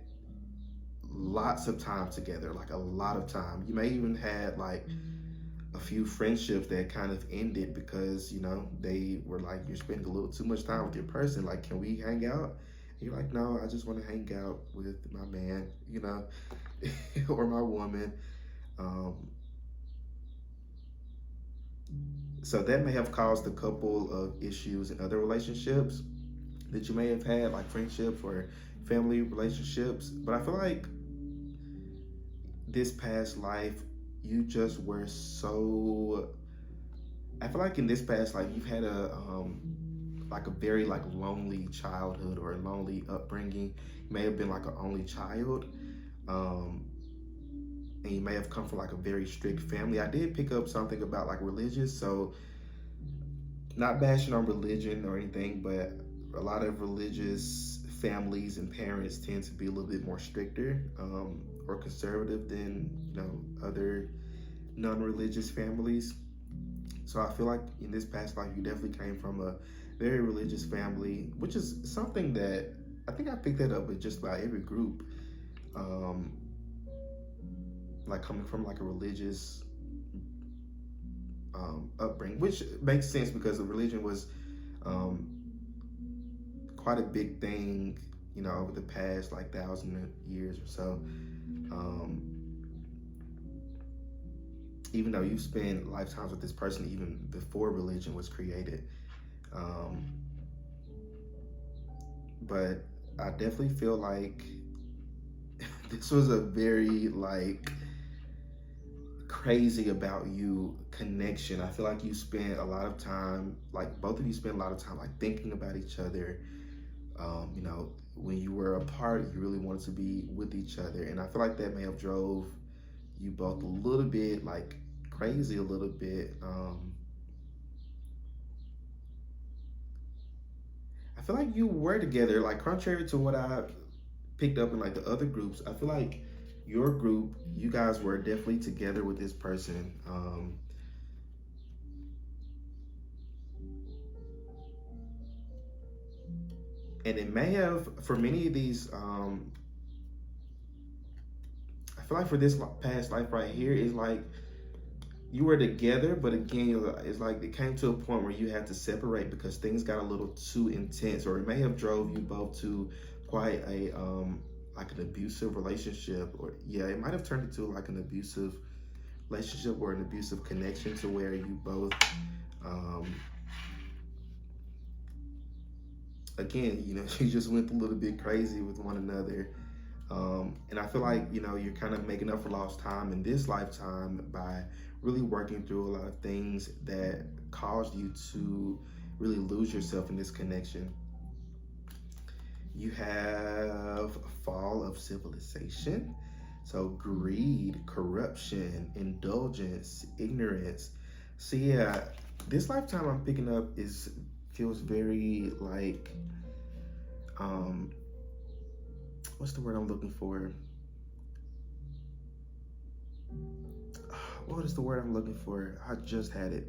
lots of time together, like a lot of time. You may even had like a few friendships that kind of ended because you know they were like, you're spending a little too much time with your person. Like, can we hang out? And you're like, no, I just want to hang out with my man, you know, or my woman. Um, so that may have caused a couple of issues in other relationships that you may have had, like friendships or family relationships. But I feel like this past life, you just were so. I feel like in this past life, you've had a like a very like lonely childhood or a lonely upbringing. You may have been like an only child, and you may have come from like a very strict family. I did pick up something about like religious, so not bashing on religion or anything, but a lot of religious families and parents tend to be a little bit more stricter or conservative than other non-religious families. So I feel like in this past life, you definitely came from a very religious family, which is something that I think I picked that up with just about every group. Like coming from like a religious upbringing, which makes sense because the religion was quite a big thing, over the past like 1,000 years or so. Even though you spend lifetimes with this person even before religion was created. But I definitely feel like this was a very like crazy about you connection. I feel like you spent a lot of time, like both of you spent a lot of time like thinking about each other. When you were apart, you really wanted to be with each other. And I feel like that may have drove you both a little bit like crazy a little bit. I feel like you were together, like contrary to what I picked up in like the other groups. I feel like your group, you guys were definitely together with this person. And it may have, for many of these, I feel like for this past life right here is like you were together, but again, it's like it came to a point where you had to separate because things got a little too intense, or it may have drove you both to quite a like an abusive relationship, or yeah, it might have turned into like an abusive relationship or an abusive connection to where you both again, you just went a little bit crazy with one another. And I feel like, you're kind of making up for lost time in this lifetime by really working through a lot of things that caused you to really lose yourself in this connection. You have fall of civilization. So greed, corruption, indulgence, ignorance. So yeah, this lifetime I'm picking up feels very like, what's the word I'm looking for? What is the word I'm looking for? I just had it.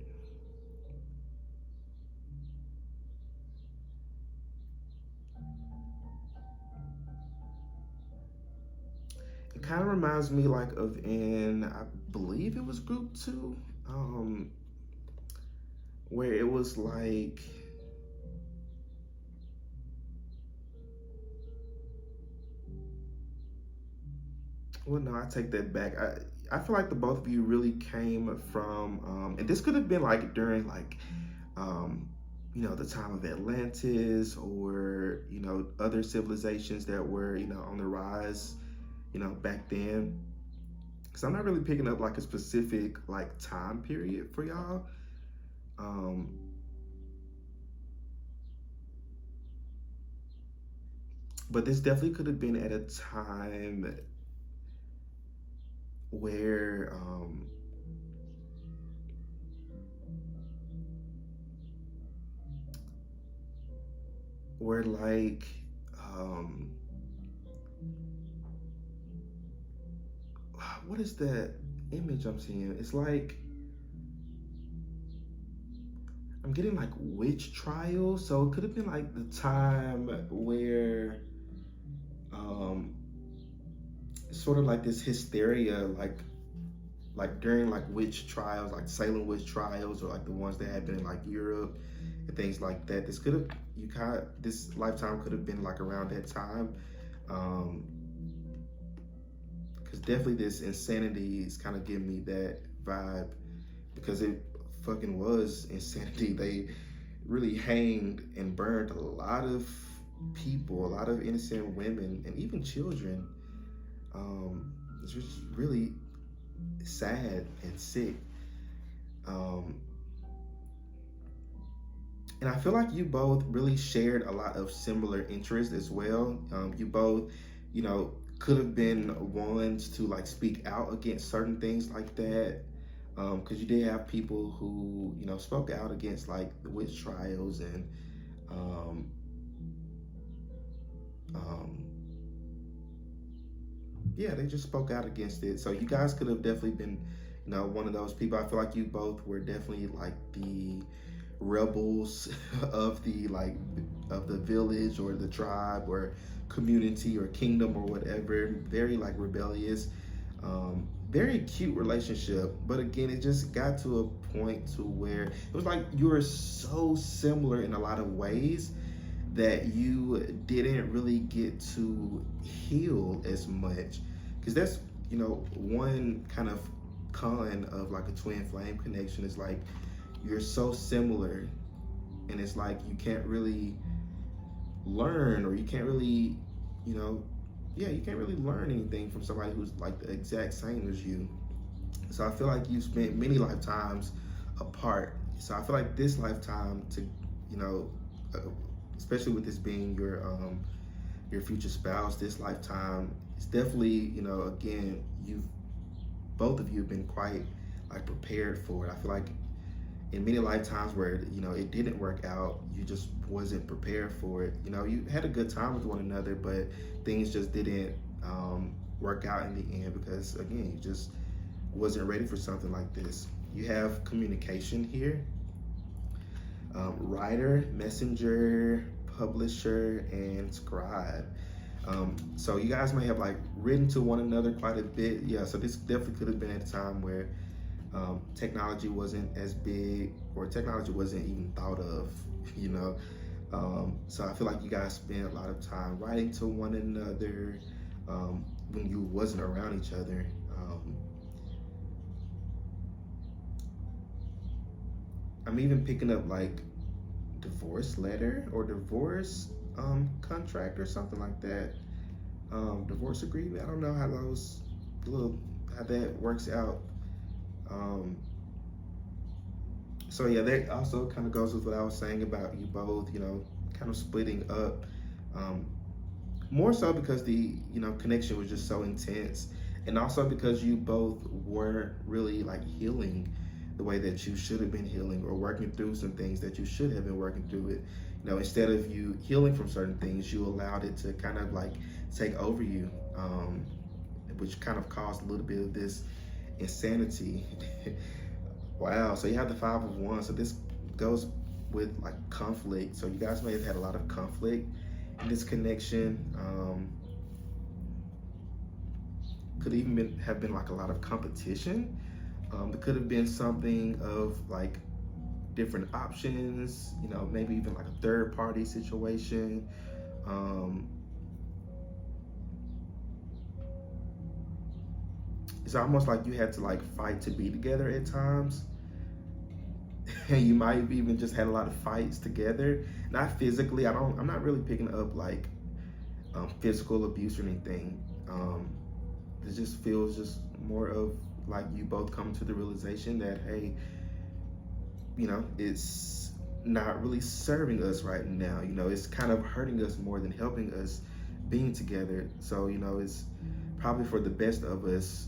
It kind of reminds me like of I believe it was group 2, where it was like, well, no, I take that back. I feel like the both of you really came from, and this could have been like during like, the time of Atlantis or, other civilizations that were, on the rise, back then. So I'm not really picking up like a specific like time period for y'all. Um, but this definitely could have been at a time where where like um, what is that image I'm seeing? It's like I'm getting like witch trials. So it could have been like the time where um, sort of like this hysteria, like during like witch trials, like Salem witch trials, or like the ones that happened in like Europe and things like that. This could have this lifetime could have been like around that time, because definitely this insanity is kind of giving me that vibe, because it fucking was insanity. They really hanged and burned a lot of people, a lot of innocent women, and even children. It's just really sad and sick. Um, and I feel like you both really shared a lot of similar interests as well. You both, you know, could have been ones to like speak out against certain things like that. Because you did have people who, you know, spoke out against like the witch trials and um, um, yeah, they just spoke out against it. So you guys could have definitely been, you know, one of those people. I feel like you both were definitely like the rebels of the like of the village or the tribe or community or kingdom or whatever. Very like rebellious. Very cute relationship, but again, it just got to a point to where it was like you were so similar in a lot of ways that you didn't really get to heal as much, because that's, you know, one kind of con of like a twin flame connection is like you're so similar, and it's like you can't really learn, or you can't really, you know, yeah, you can't really learn anything from somebody who's like the exact same as you. So I feel like you spent many lifetimes apart. So I feel like this lifetime to, you know, uh, especially with this being your future spouse, this lifetime is definitely, you know, again, you've both of you have been quite like prepared for it. I feel like in many lifetimes where, you know, it didn't work out, you just wasn't prepared for it. You know, you had a good time with one another, but things just didn't work out in the end because, again, you just wasn't ready for something like this. You have communication here, writer, messenger, publisher, and scribe. So you guys may have like written to one another quite a bit. Yeah, so this definitely could have been at a time where technology wasn't as big, or technology wasn't even thought of, you know. So I feel like you guys spent a lot of time writing to one another when you wasn't around each other. I'm even picking up like divorce letter or divorce contract or something like that. Divorce agreement. I don't know how those how that works out. So yeah, that also kind of goes with what I was saying about you both, you know, kind of splitting up. Um, More so because the, you know, connection was just so intense, and also because you both weren't really like healing the way that you should have been healing, or working through some things that you should have been working through it. You know, instead of you healing from certain things, you allowed it to kind of like take over you, which kind of caused a little bit of this insanity. Wow. So you have the Five of Wands. So this goes with like conflict. So you guys may have had a lot of conflict in this connection. Could even have been like a lot of competition. It could have been something of like different options, you know, maybe even like a third party situation. It's almost like you had to like fight to be together at times. And you might have even just had a lot of fights together. Not physically. I'm not really picking up like physical abuse or anything. It just feels just more of like you both come to the realization that, hey, it's not really serving us right now. It's kind of hurting us more than helping us being together. So, it's probably for the best of us,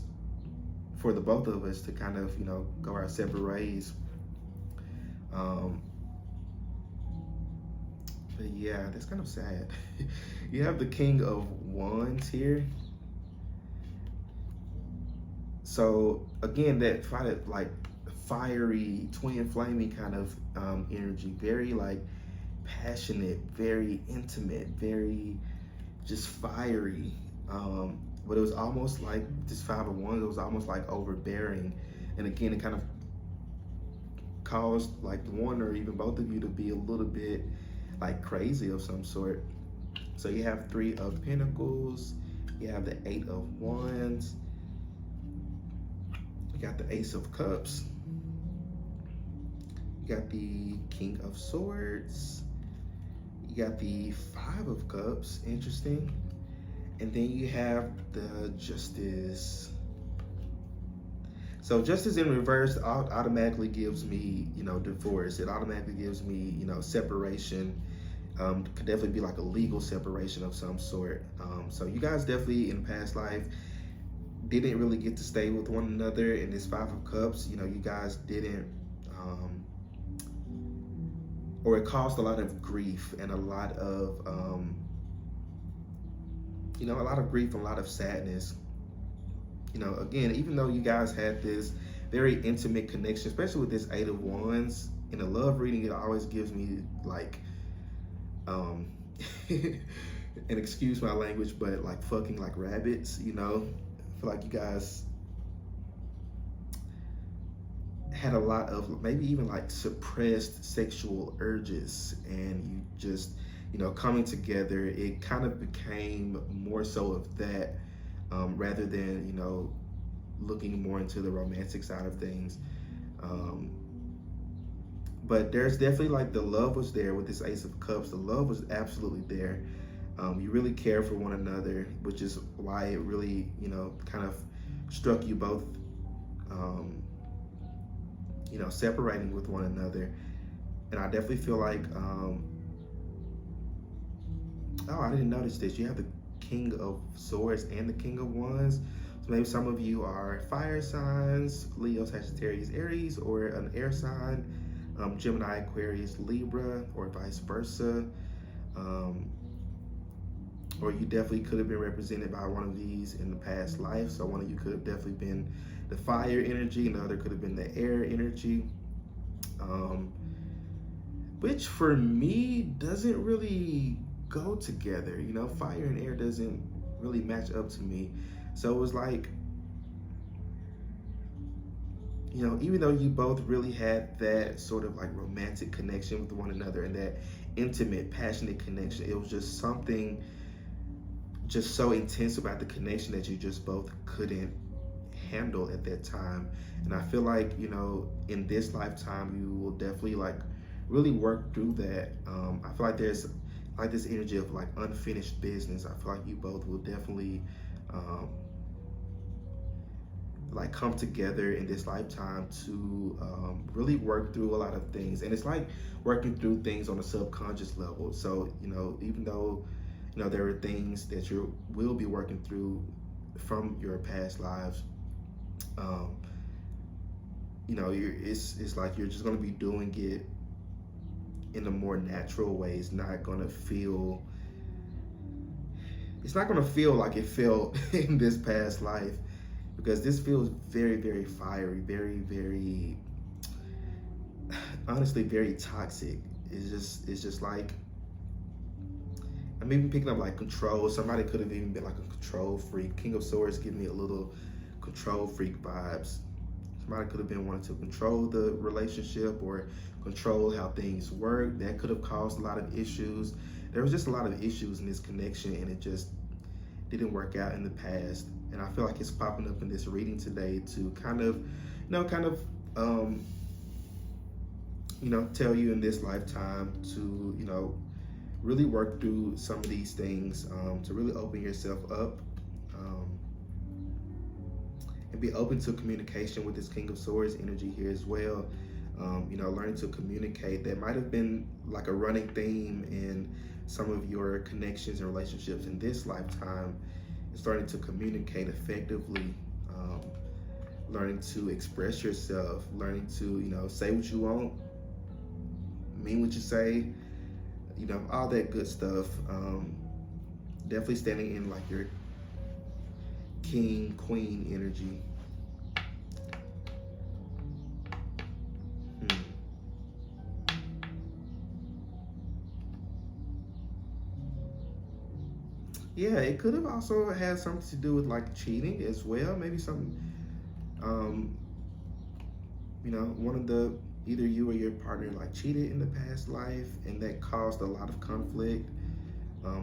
for the both of us to kind of, go our separate ways. But yeah, that's kind of sad. You have the King of Wands here. So again, that fiery, twin flaming kind of energy, very like passionate, very intimate, very just fiery. But it was almost like this Five of Wands, it was almost like overbearing. And again, it kind of caused like one or even both of you to be a little bit like crazy of some sort. So you have Three of Pentacles, you have the Eight of Wands, you got the Ace of Cups, you got the King of Swords, you got the Five of Cups, interesting. And then you have the Justice. So Justice in reverse automatically gives me, divorce. It automatically gives me, separation. Could definitely be like a legal separation of some sort. So you guys definitely in past life didn't really get to stay with one another. In this Five of Cups, you guys didn't, or it caused a lot of grief and a lot of, a lot of grief and a lot of sadness. Again, even though you guys had this very intimate connection, especially with this Eight of Wands, in a love reading, it always gives me like, and excuse my language, but like fucking like rabbits, I feel like you guys had a lot of maybe even like suppressed sexual urges, and you just, coming together, it kind of became more so of that, rather than, looking more into the romantic side of things. But there's definitely like the love was there with this Ace of Cups. The love was absolutely there. You really care for one another, which is why it really, kind of struck you both, separating with one another. And I definitely feel like, oh, I didn't notice this. You have the King of Swords and the King of Wands. So maybe some of you are fire signs, Leo, Sagittarius, Aries, or an air sign, Gemini, Aquarius, Libra, or vice versa. Or you definitely could have been represented by one of these in the past life. So one of you could have definitely been the fire energy, and the other could have been the air energy. Which for me doesn't really go together. Fire and air doesn't really match up to me. So it was like, even though you both really had that sort of like romantic connection with one another and that intimate, passionate connection, it was just something just so intense about the connection that you just both couldn't handle at that time. And I feel like, in this lifetime, you will definitely like really work through that. I feel like there's like this energy of like unfinished business. I feel like you both will definitely like come together in this lifetime to really work through a lot of things. And it's like working through things on a subconscious level. So, even though, there are things that you will be working through from your past lives, it's like you're just going to be doing it in a more natural way. It's not going to feel like it felt in this past life, because this feels very, very fiery, very, very, honestly, very toxic. It's just like, I'm even picking up like control. Somebody could have even been like a control freak. King of Swords give me a little control freak vibes. Somebody could have been wanting to control the relationship or control how things work. That could have caused a lot of issues. There was just a lot of issues in this connection, and it just didn't work out in the past. And I feel like it's popping up in this reading today to kind of tell you in this lifetime to, really work through some of these things, to really open yourself up. and be open to communication with this King of Swords energy here as well. Learning to communicate. That might have been like a running theme in some of your connections and relationships in this lifetime. Starting to communicate effectively, learning to express yourself, learning to, say what you want, mean what you say, all that good stuff. Definitely standing in like your king, queen energy. Yeah, it could have also had something to do with like cheating as well. Maybe some, um, one of the either you or your partner like cheated in the past life, and that caused a lot of conflict,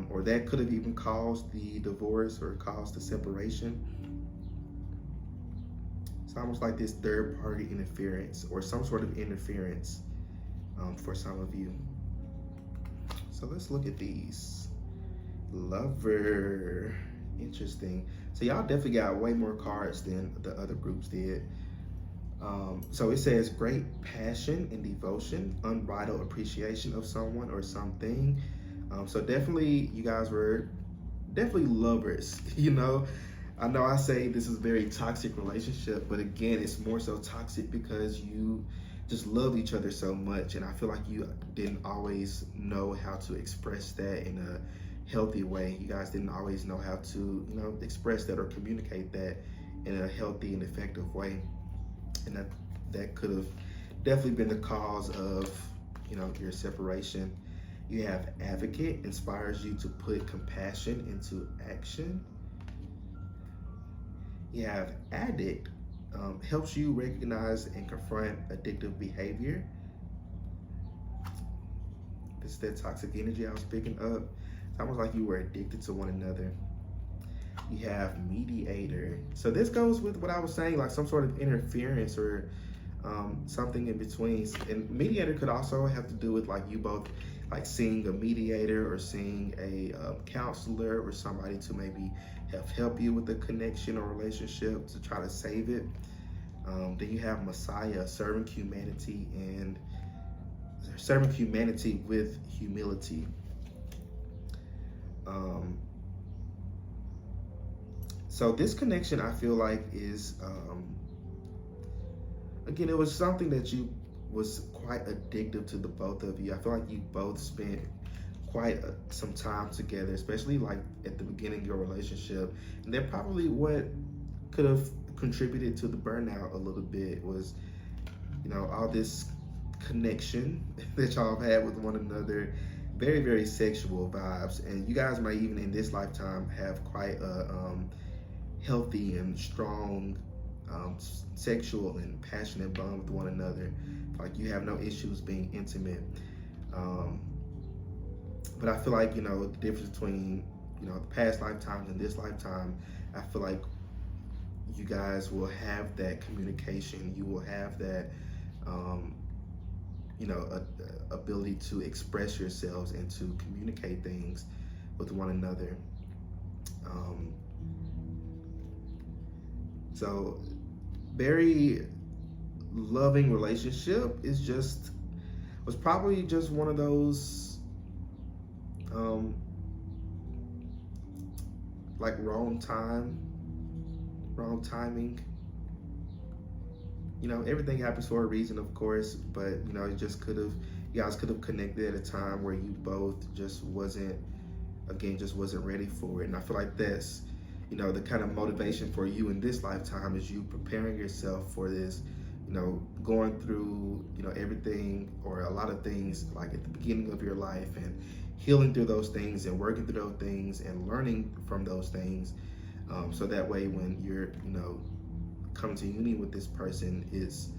or that could have even caused the divorce or caused the separation. It's almost like this third party interference or some sort of interference for some of you. So let's look at these. Lover. Interesting. So y'all definitely got way more cards than the other groups did. So it says great passion and devotion, unbridled appreciation of someone or something. So definitely you guys were definitely lovers. I know I say this is a very toxic relationship, but again, it's more so toxic because you just love each other so much, and I feel like you didn't always know how to express that in a healthy way. You guys didn't always know how to, express that or communicate that in a healthy and effective way. And that could have definitely been the cause of, your separation. You have advocate, inspires you to put compassion into action. You have addict, helps you recognize and confront addictive behavior. This is that toxic energy I was picking up. It's almost like you were addicted to one another. You have mediator. So this goes with what I was saying, like some sort of interference or something in between. And mediator could also have to do with like you both like seeing a mediator or seeing a counselor or somebody to maybe help you with the connection or relationship to try to save it. Then you have Messiah, serving humanity with humility. So this connection, I feel like, is again, it was something that you was quite addictive to the both of you. I feel like you both spent quite some time together, especially like at the beginning of your relationship. And that probably what could have contributed to the burnout a little bit was, all this connection that y'all have had with one another, very, very sexual vibes. And you guys might even in this lifetime have quite a healthy and strong sexual and passionate bond with one another. Like you have no issues being intimate. But I feel like, the difference between, the past lifetimes and this lifetime, I feel like you guys will have that communication. You will have that, ability to express yourselves and to communicate things with one another. So very loving relationship was probably just one of those like wrong timing. Everything happens for a reason, of course, but it just you guys could have connected at a time where you both just wasn't ready for it. And I feel like that's the kind of motivation for you in this lifetime is you preparing yourself for this, going through everything or a lot of things like at the beginning of your life and healing through those things and working through those things and learning from those things, so that way when you're coming to union with this person is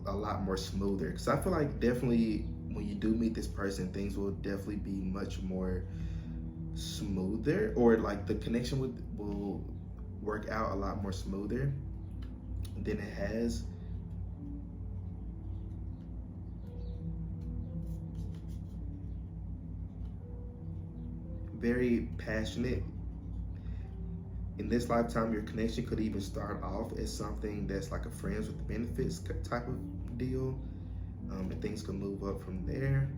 a lot more smoother. Because I feel like definitely when you do meet this person, things will definitely be much more smoother, or like the connection will work out a lot more smoother than it has. Very passionate. In this lifetime, your connection could even start off as something that's like a friends with benefits type of deal, and things can move up from there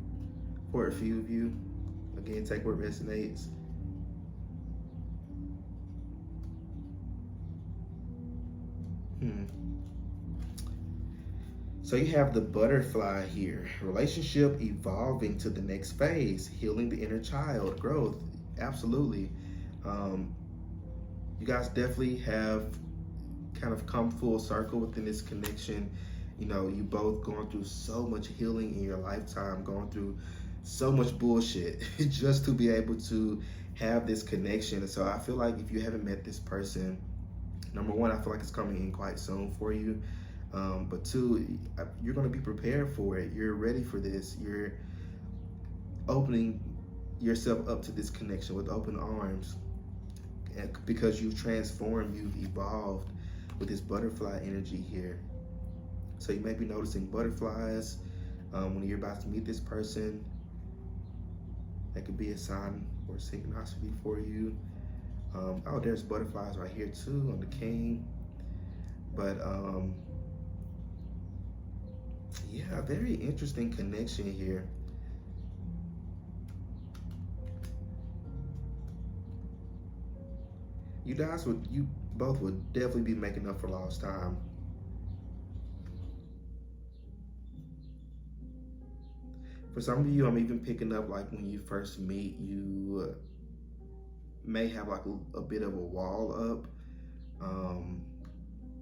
for a few of you. Again, take what resonates. So you have the butterfly here. Relationship evolving to the next phase, healing the inner child, growth. Absolutely. Um, you guys definitely have kind of come full circle within this connection. You know, you both going through so much healing in your lifetime, going through so much bullshit just to be able to have this connection. And so I feel like if you haven't met this person, number one, I feel like it's coming in quite soon for you. But two, you're going to be prepared for it. You're ready for this. You're opening yourself up to this connection with open arms, and because you've transformed, you've evolved with this butterfly energy here. So you may be noticing butterflies when you're about to meet this person. That could be a sign or synchronicity for you. Oh, there's butterflies right here too on the king. But yeah, very interesting connection here. You both would definitely be making up for lost time. For some of you, I'm even picking up like when you first meet, you may have like a bit of a wall up.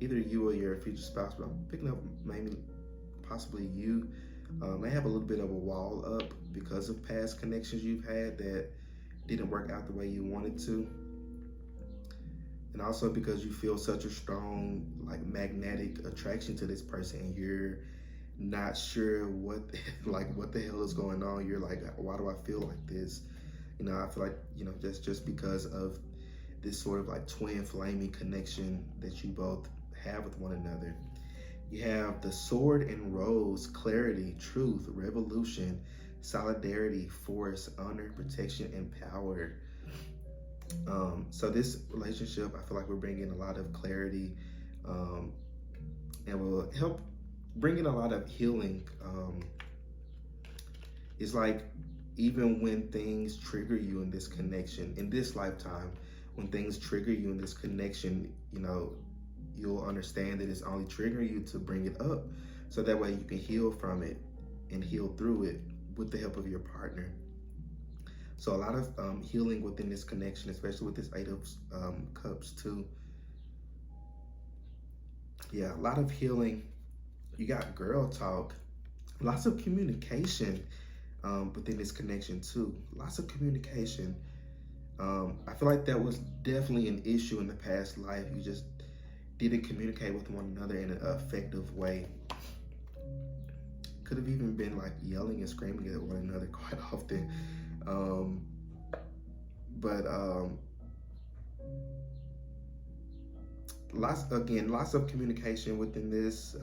Either you or your future spouse, but I'm picking up maybe possibly you may have a little bit of a wall up because of past connections you've had that didn't work out the way you wanted to. And also because you feel such a strong like magnetic attraction to this person, and you're not sure what what the hell is going on. You're like, why do I feel like this? You know, I feel like, you know, just because of this sort of like twin flaming connection that you both have with one another. You have the sword and rose, clarity, truth, revolution, solidarity, force, honor, protection, and power. So this relationship, I feel like we're bringing a lot of clarity, and will help bring in a lot of healing. It's like even when things trigger you in this connection, in this lifetime, when things trigger you in this connection, you know, you'll understand that it's only triggering you to bring it up, so that way you can heal from it and heal through it with the help of your partner. So a lot of healing within this connection, especially with this Eight of Cups too. Yeah, a lot of healing. You got girl talk, lots of communication within this connection too. Lots of communication. I feel like that was definitely an issue in the past life. You just didn't communicate with one another in an effective way. Could have even been like yelling and screaming at one another quite often. But lots of communication within this.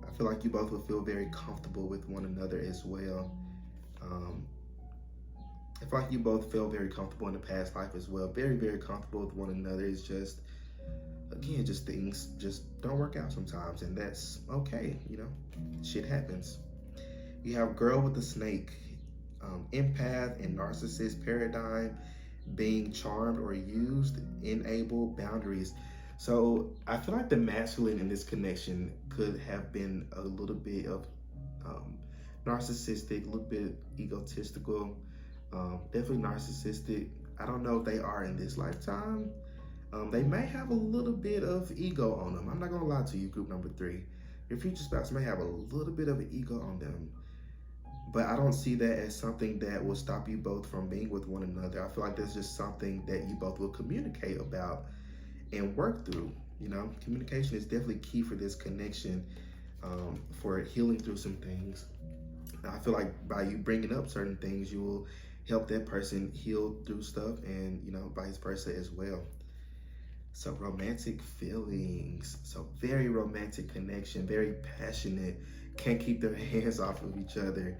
I feel like you both will feel very comfortable with one another as well. I feel like you both felt very comfortable in the past life as well. Very, very comfortable with one another. It's just, again, just things just don't work out sometimes, and that's okay. You know, shit happens. You have girl with the snake, empath and narcissist paradigm, being charmed or used, enable boundaries. So I feel like the masculine in this connection could have been a little bit of narcissistic, a little bit egotistical, definitely narcissistic. I don't know if they are in this lifetime. They may have a little bit of ego on them. I'm not gonna lie to you, group number 3. Your future spouse may have a little bit of an ego on them, but I don't see that as something that will stop you both from being with one another. I feel like that's just something that you both will communicate about and work through. You know, communication is definitely key for this connection, for healing through some things. I feel like by you bringing up certain things, you will help that person heal through stuff, and, you know, vice versa as well. So romantic feelings, so very romantic connection, very passionate, can't keep their hands off of each other.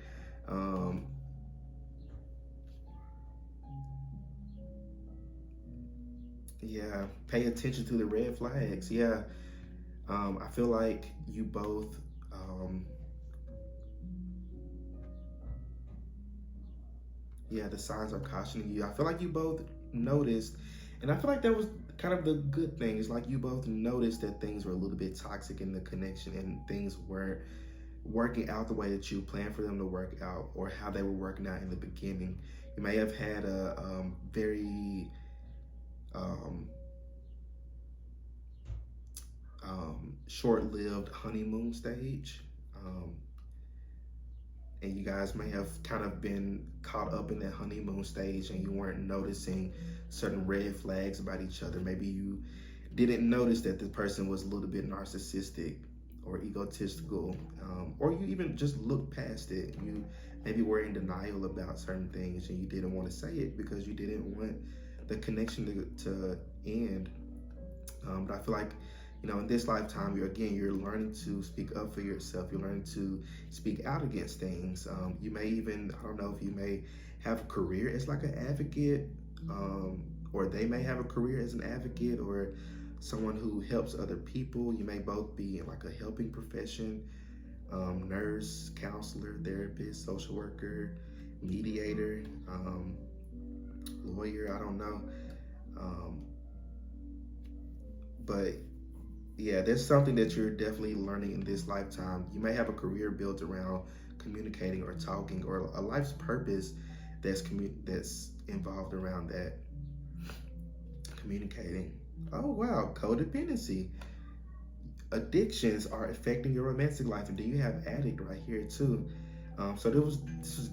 Yeah, pay attention to the red flags. Yeah, I feel like you both, yeah, the signs are cautioning you. I feel like you both noticed, and I feel like that was kind of the good thing. It's like you both noticed that things were a little bit toxic in the connection and things weren't working out the way that you planned for them to work out or how they were working out in the beginning. You may have had a very um, short-lived honeymoon stage, um, and you guys may have kind of been caught up in that honeymoon stage, and you weren't noticing certain red flags about each other. Maybe you didn't notice that the person was a little bit narcissistic or egotistical, or you even just looked past it. You maybe were in denial about certain things, and you didn't want to say it because you didn't want the connection to end. But I feel like, in this lifetime, you're learning to speak up for yourself. You're learning to speak out against things. You may even, I don't know if you may have a career as like an advocate, or they may have a career as an advocate or someone who helps other people. You may both be in like a helping profession, nurse, counselor, therapist, social worker, mediator, lawyer, I don't know. But yeah, there's something that you're definitely learning in this lifetime. You may have a career built around communicating or talking, or a life's purpose that's involved around that communicating. Oh wow, codependency. Addictions are affecting your romantic life, and then you have addict right here too. So this was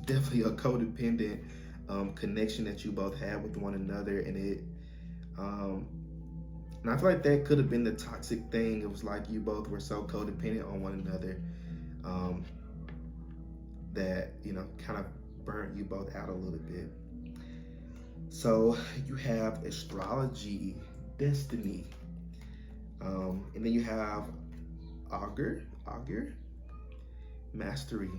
definitely a codependent connection that you both had with one another, um, and I feel like that could have been the toxic thing. It was like you both were so codependent on one another, um, that kind of burnt you both out a little bit. So you have astrology, destiny, and then you have augur, mastery.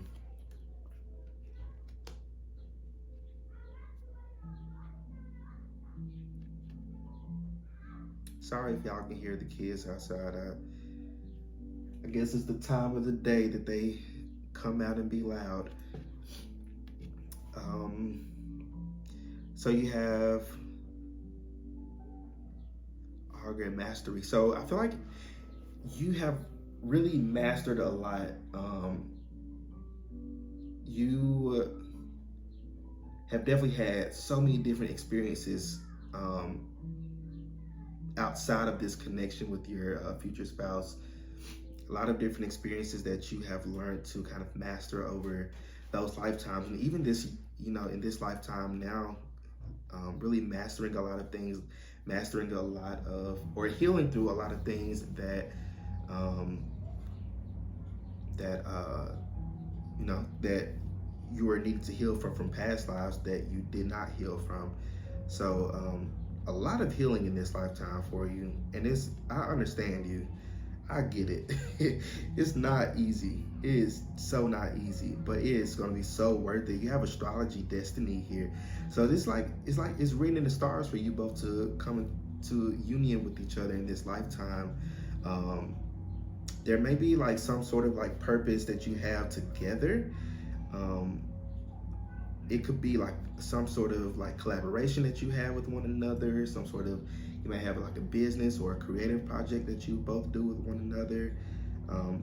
Sorry if y'all can hear the kids outside. I guess it's the time of the day that they come out and be loud. So you have augur and mastery. So I feel like you have really mastered a lot. You have definitely had so many different experiences, outside of this connection with your future spouse. A lot of different experiences that you have learned to kind of master over those lifetimes, and even this, in this lifetime now, really mastering a lot of things, mastering a lot of, or healing through a lot of things that that that you were needing to heal from past lives that you did not heal from. So a lot of healing in this lifetime for you, and I understand you. I get it. It's not easy. It is so not easy, but it is going to be so worth it. You have astrology destiny here, so it's written in the stars for you both to come into union with each other in this lifetime. There may be like some sort of like purpose that you have together. It could be like some sort of like collaboration that you have with one another, some sort of, you may have like a business or a creative project that you both do with one another.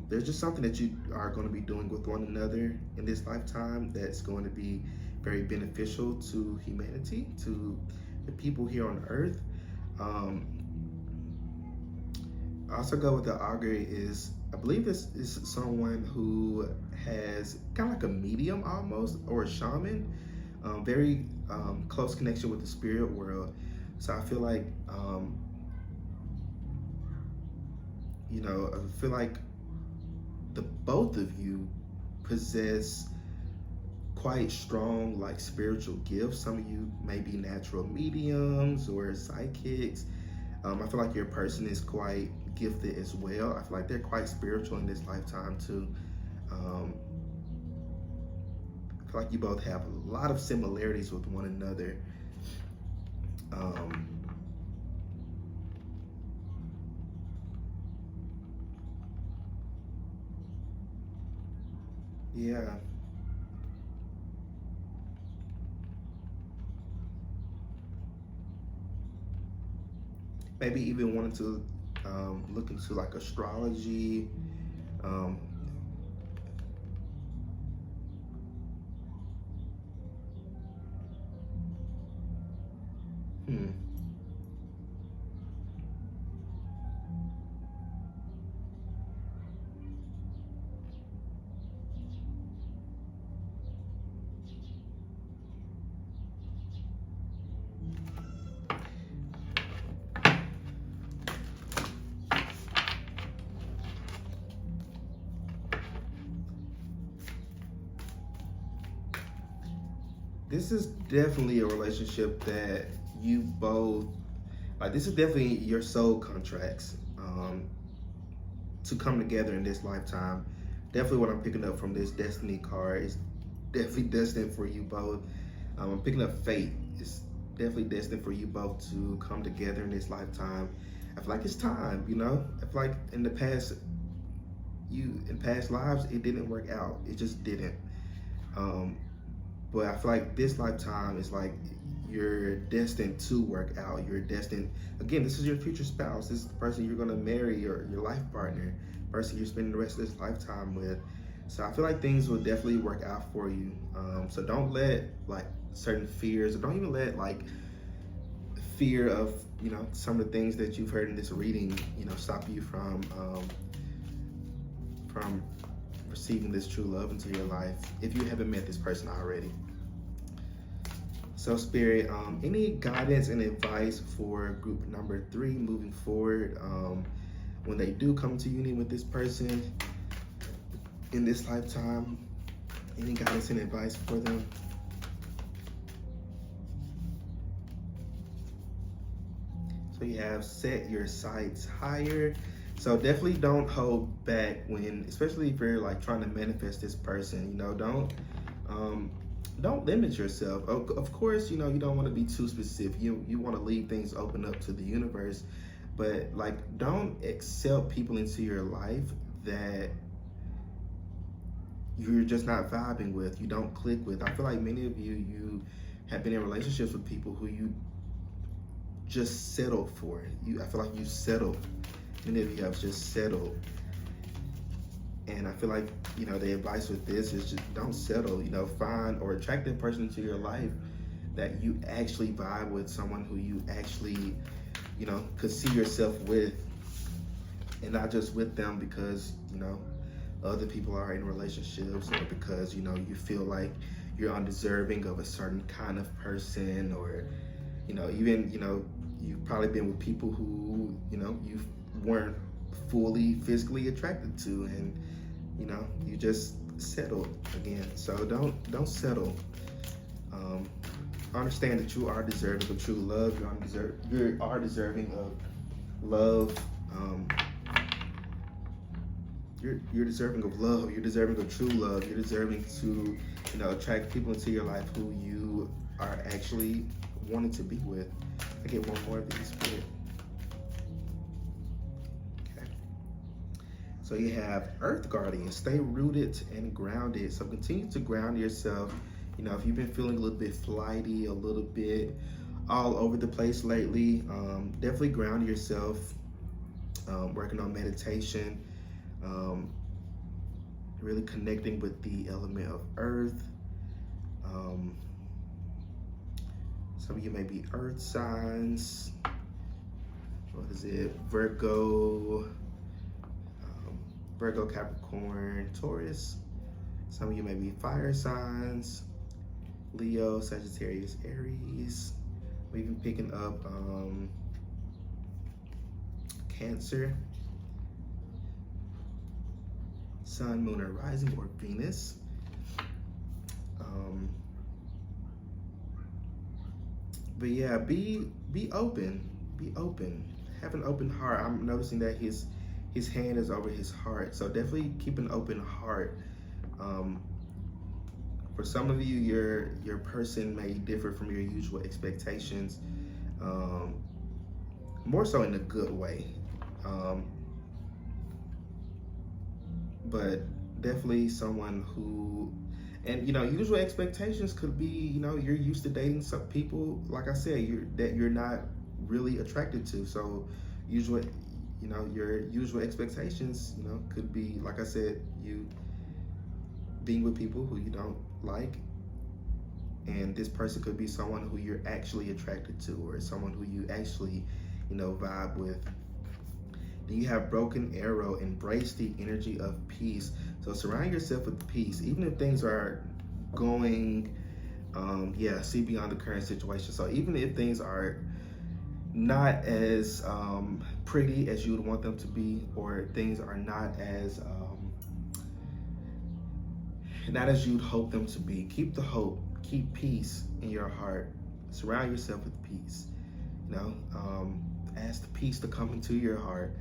There's just something that you are going to be doing with one another in this lifetime that's going to be very beneficial to humanity, to the people here on earth. I also go with the augur is, I believe this is someone who has kind of like a medium almost, or a shaman, very close connection with the spirit world. So I feel like, I feel like the both of you possess quite strong like spiritual gifts. Some of you may be natural mediums or psychics. I feel like your person is quite gifted as well. I feel like they're quite spiritual in this lifetime too. I feel like you both have a lot of similarities with one another. Yeah. Maybe even wanting to look into like astrology. Um, hmm. This is definitely a relationship that you both like. This is definitely your soul contracts to come together in this lifetime. Definitely, what I'm picking up from this destiny card is definitely destined for you both. I'm picking up fate. It's definitely destined for you both to come together in this lifetime. I feel like it's time. I feel like in the past, in past lives, it didn't work out. It just didn't. Um, But I feel like this lifetime is like you're destined to work out. You're destined, again, this is your future spouse. This is the person you're going to marry, your life partner, person you're spending the rest of this lifetime with. So I feel like things will definitely work out for you. So don't let like certain fears, or don't even let like fear of, some of the things that you've heard in this reading, stop you from receiving this true love into your life if you haven't met this person already. So Spirit, any guidance and advice for group number 3 moving forward when they do come to union with this person in this lifetime? Any guidance and advice for them? So you have set your sights higher. So definitely don't hold back especially if you're like trying to manifest this person. Don't limit yourself. Of course, you don't want to be too specific. You want to leave things open up to the universe, but like don't accept people into your life that you're just not vibing with. You don't click with. I feel like many of you have been in relationships with people who you just settled for. I feel like you settled. Many of you have just settled. And I feel like, the advice with this is just don't settle, find or attract that person into your life that you actually vibe with, someone who you actually, could see yourself with, and not just with them because, other people are in relationships, or because, you feel like you're undeserving of a certain kind of person, or, even, you've probably been with people who, you weren't fully physically attracted to, and you just settled again. So don't settle. Understand that you are deserving of true love. You are deserving of love. You're deserving of love. You're deserving of true love. You're deserving to attract people into your life who you are actually wanting to be with. I get one more of these. So you have Earth Guardian, stay rooted and grounded. So continue to ground yourself. If you've been feeling a little bit flighty, a little bit all over the place lately, definitely ground yourself. Working on meditation, really connecting with the element of Earth. Some of you may be Earth signs. What is it? Virgo, Capricorn, Taurus. Some of you may be fire signs, Leo, Sagittarius, Aries. We're even picking up Cancer, Sun, Moon, or Rising, or Venus. But yeah, be open. Be open. Have an open heart. I'm noticing that his hand is over his heart, so definitely keep an open heart. For some of you, your person may differ from your usual expectations, more so in a good way. But definitely someone who, and usual expectations could be, you're used to dating some people, like I said, you're not really attracted to. So usual, your usual expectations, could be, like I said, you being with people who you don't like, and this person could be someone who you're actually attracted to, or someone who you actually, vibe with. Then you have broken arrow, embrace the energy of peace. So surround yourself with peace, even if things are going, see beyond the current situation. So even if things are not as pretty as you would want them to be, or things are not as you'd hope them to be, keep the hope, keep peace in your heart. Surround yourself with peace. Ask the peace to come into your heart.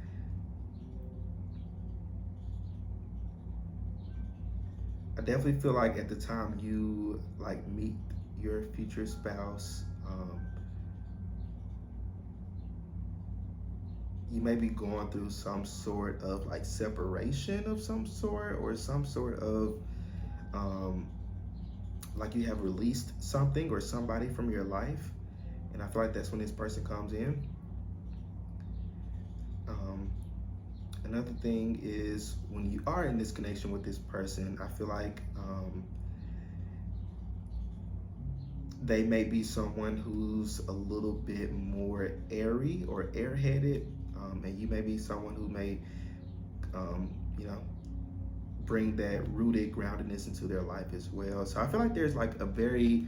I definitely feel like at the time you meet your future spouse, you may be going through some sort of separation of some sort, or some sort of you have released something or somebody from your life, and I feel like that's when this person comes in. Another thing is, when you are in this connection with this person, I feel like they may be someone who's a little bit more airy or airheaded, and you may be someone who may, bring that rooted groundedness into their life as well. So I feel like there's a very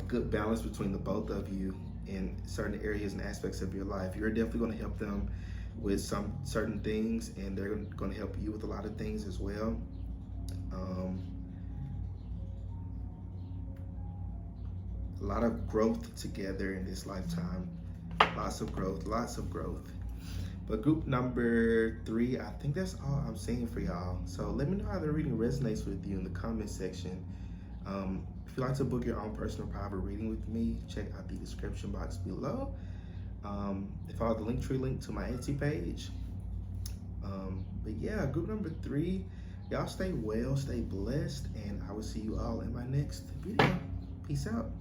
good balance between the both of you in certain areas and aspects of your life. You're definitely going to help them with some certain things, and they're going to help you with a lot of things as well. A lot of growth together in this lifetime. Lots of growth. But group number 3, I think that's all I'm saying for y'all. So let me know how the reading resonates with you in the comment section. If you'd like to book your own personal private reading with me, check out the description box below. Follow the Linktree link to my Etsy page. But yeah, group number 3, y'all stay well, stay blessed, and I will see you all in my next video. Peace out.